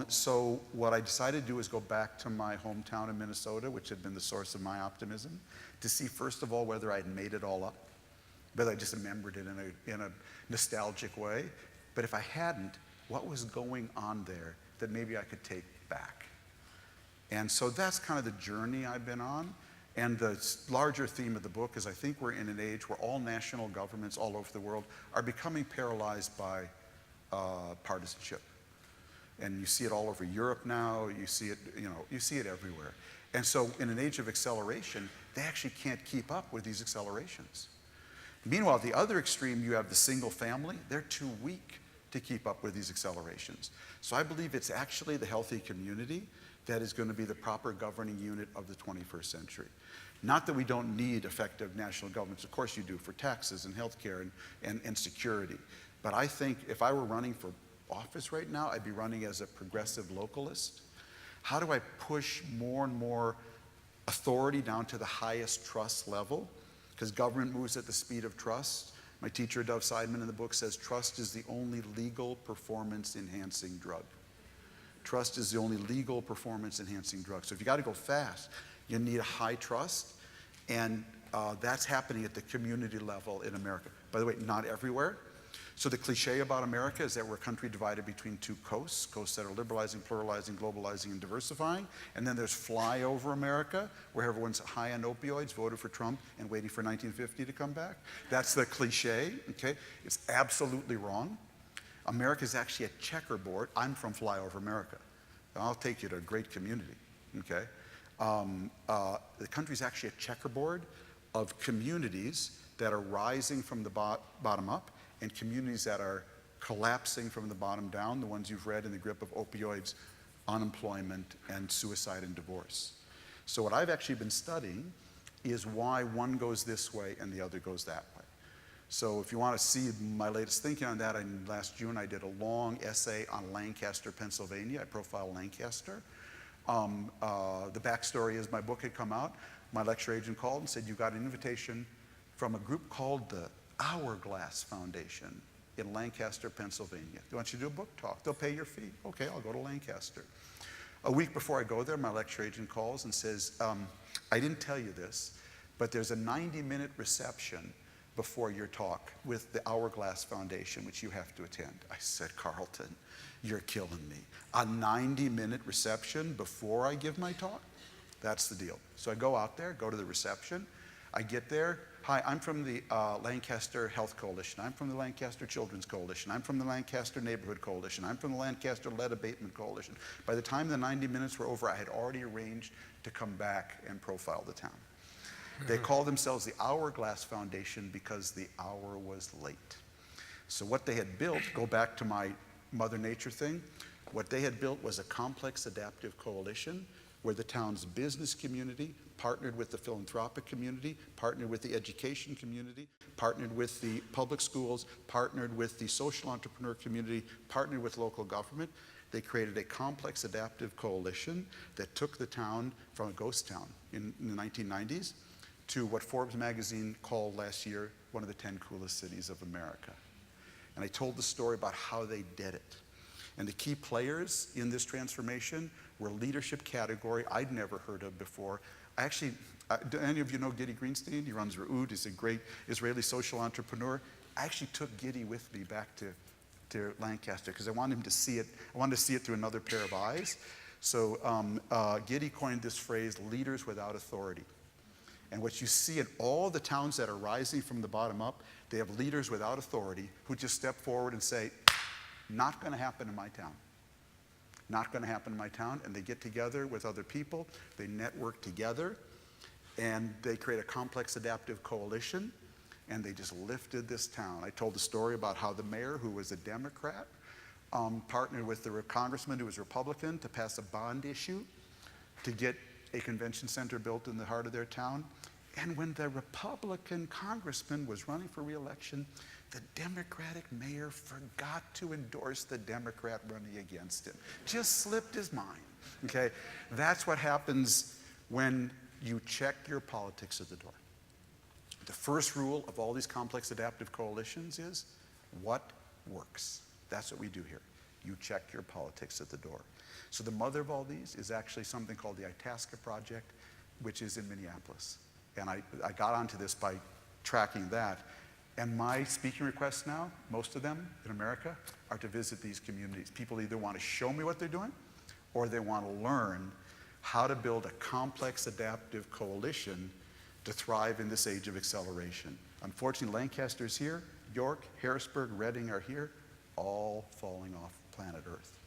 So what I decided to do is go back to my hometown in Minnesota, which had been the source of my optimism, to see first of all whether I'd made it all up, whether I just remembered it in a nostalgic way. But if I hadn't, what was going on there that maybe I could take back? And so that's kind of the journey I've been on. And the larger theme of the book is I think we're in an age where all national governments all over the world are becoming paralyzed by partisanship. And you see it all over Europe now, you see it everywhere. And so in an age of acceleration, they actually can't keep up with these accelerations. Meanwhile, at the other extreme, you have the single family. They're too weak to keep up with these accelerations. So I believe it's actually the healthy community that is going to be the proper governing unit of the 21st century. Not that we don't need effective national governments. Of course you do, for taxes and healthcare and security. But I think if I were running for office right now, I'd be running as a progressive localist. How do I push more and more authority down to the highest trust level? Because government moves at the speed of trust. My teacher, Dov Seidman, in the book says trust is the only legal performance-enhancing drug. Trust is the only legal performance-enhancing drug. So if you got to go fast, you need a high trust, and that's happening at the community level in America. By the way, not everywhere. So the cliche about America is that we're a country divided between two coasts that are liberalizing, pluralizing, globalizing, and diversifying. And then there's flyover America, where everyone's high on opioids, voted for Trump, and waiting for 1950 to come back. That's the cliche, okay? It's absolutely wrong. America is actually a checkerboard. I'm from flyover America. I'll take you to a great community, okay? The country's actually a checkerboard of communities that are rising from the bottom up, and communities that are collapsing from the bottom down, the ones you've read in the grip of opioids, unemployment, and suicide and divorce. So what I've actually been studying is why one goes this way and the other goes that way. So if you want to see my latest thinking on that, last June I did a long essay on Lancaster, Pennsylvania. I profiled Lancaster. The backstory is my book had come out. My lecture agent called and said, you got an invitation from a group called the Hourglass Foundation in Lancaster, Pennsylvania. They want you to do a book talk. They'll pay your fee. Okay, I'll go to Lancaster. A week before I go there, my lecture agent calls and says, I didn't tell you this, but there's a 90-minute reception before your talk with the Hourglass Foundation, which you have to attend. I said, Carlton, you're killing me. A 90-minute reception before I give my talk? That's the deal. So I go out there, go to the reception. I get there. Hi, I'm from the Lancaster Health Coalition. I'm from the Lancaster Children's Coalition. I'm from the Lancaster Neighborhood Coalition. I'm from the Lancaster Lead Abatement Coalition. By the time the 90 minutes were over, I had already arranged to come back and profile the town. They call themselves the Hourglass Foundation because the hour was late. So what they had built, go back to my Mother Nature thing, what they had built was a complex adaptive coalition where the town's business community partnered with the philanthropic community, partnered with the education community, partnered with the public schools, partnered with the social entrepreneur community, partnered with local government. They created a complex adaptive coalition that took the town from a ghost town in the 1990s to what Forbes magazine called last year one of the 10 coolest cities of America. And I told the story about how they did it. And the key players in this transformation were leadership category I'd never heard of before. Do any of you know Giddy Greenstein? He runs Re'ud. He's a great Israeli social entrepreneur. I actually took Giddy with me back to Lancaster because I wanted him to see it. I wanted to see it through another pair of eyes. So Giddy coined this phrase, leaders without authority. And what you see in all the towns that are rising from the bottom up, they have leaders without authority who just step forward and say, not going to happen in my town. Not going to happen in my town. And they get together with other people, they network together, and they create a complex adaptive coalition, and they just lifted this town. I told the story about how the mayor, who was a Democrat, partnered with the congressman who was Republican to pass a bond issue to get a convention center built in the heart of their town. And when the Republican congressman was running for re-election, the Democratic mayor forgot to endorse the Democrat running against him. Just slipped his mind, okay? That's what happens when you check your politics at the door. The first rule of all these complex adaptive coalitions is what works. That's what we do here. You check your politics at the door. So the mother of all these is actually something called the Itasca Project, which is in Minneapolis. And I got onto this by tracking that. And my speaking requests now, most of them in America, are to visit these communities. People either want to show me what they're doing, or they want to learn how to build a complex adaptive coalition to thrive in this age of acceleration. Unfortunately, Lancaster's here, York, Harrisburg, Reading are here, all falling off planet Earth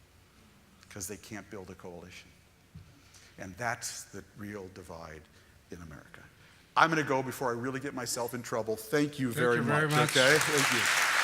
because they can't build a coalition. And that's the real divide in America. I'm going to go before I really get myself in trouble. Thank you very much. Thank you very much. Okay? Thank you.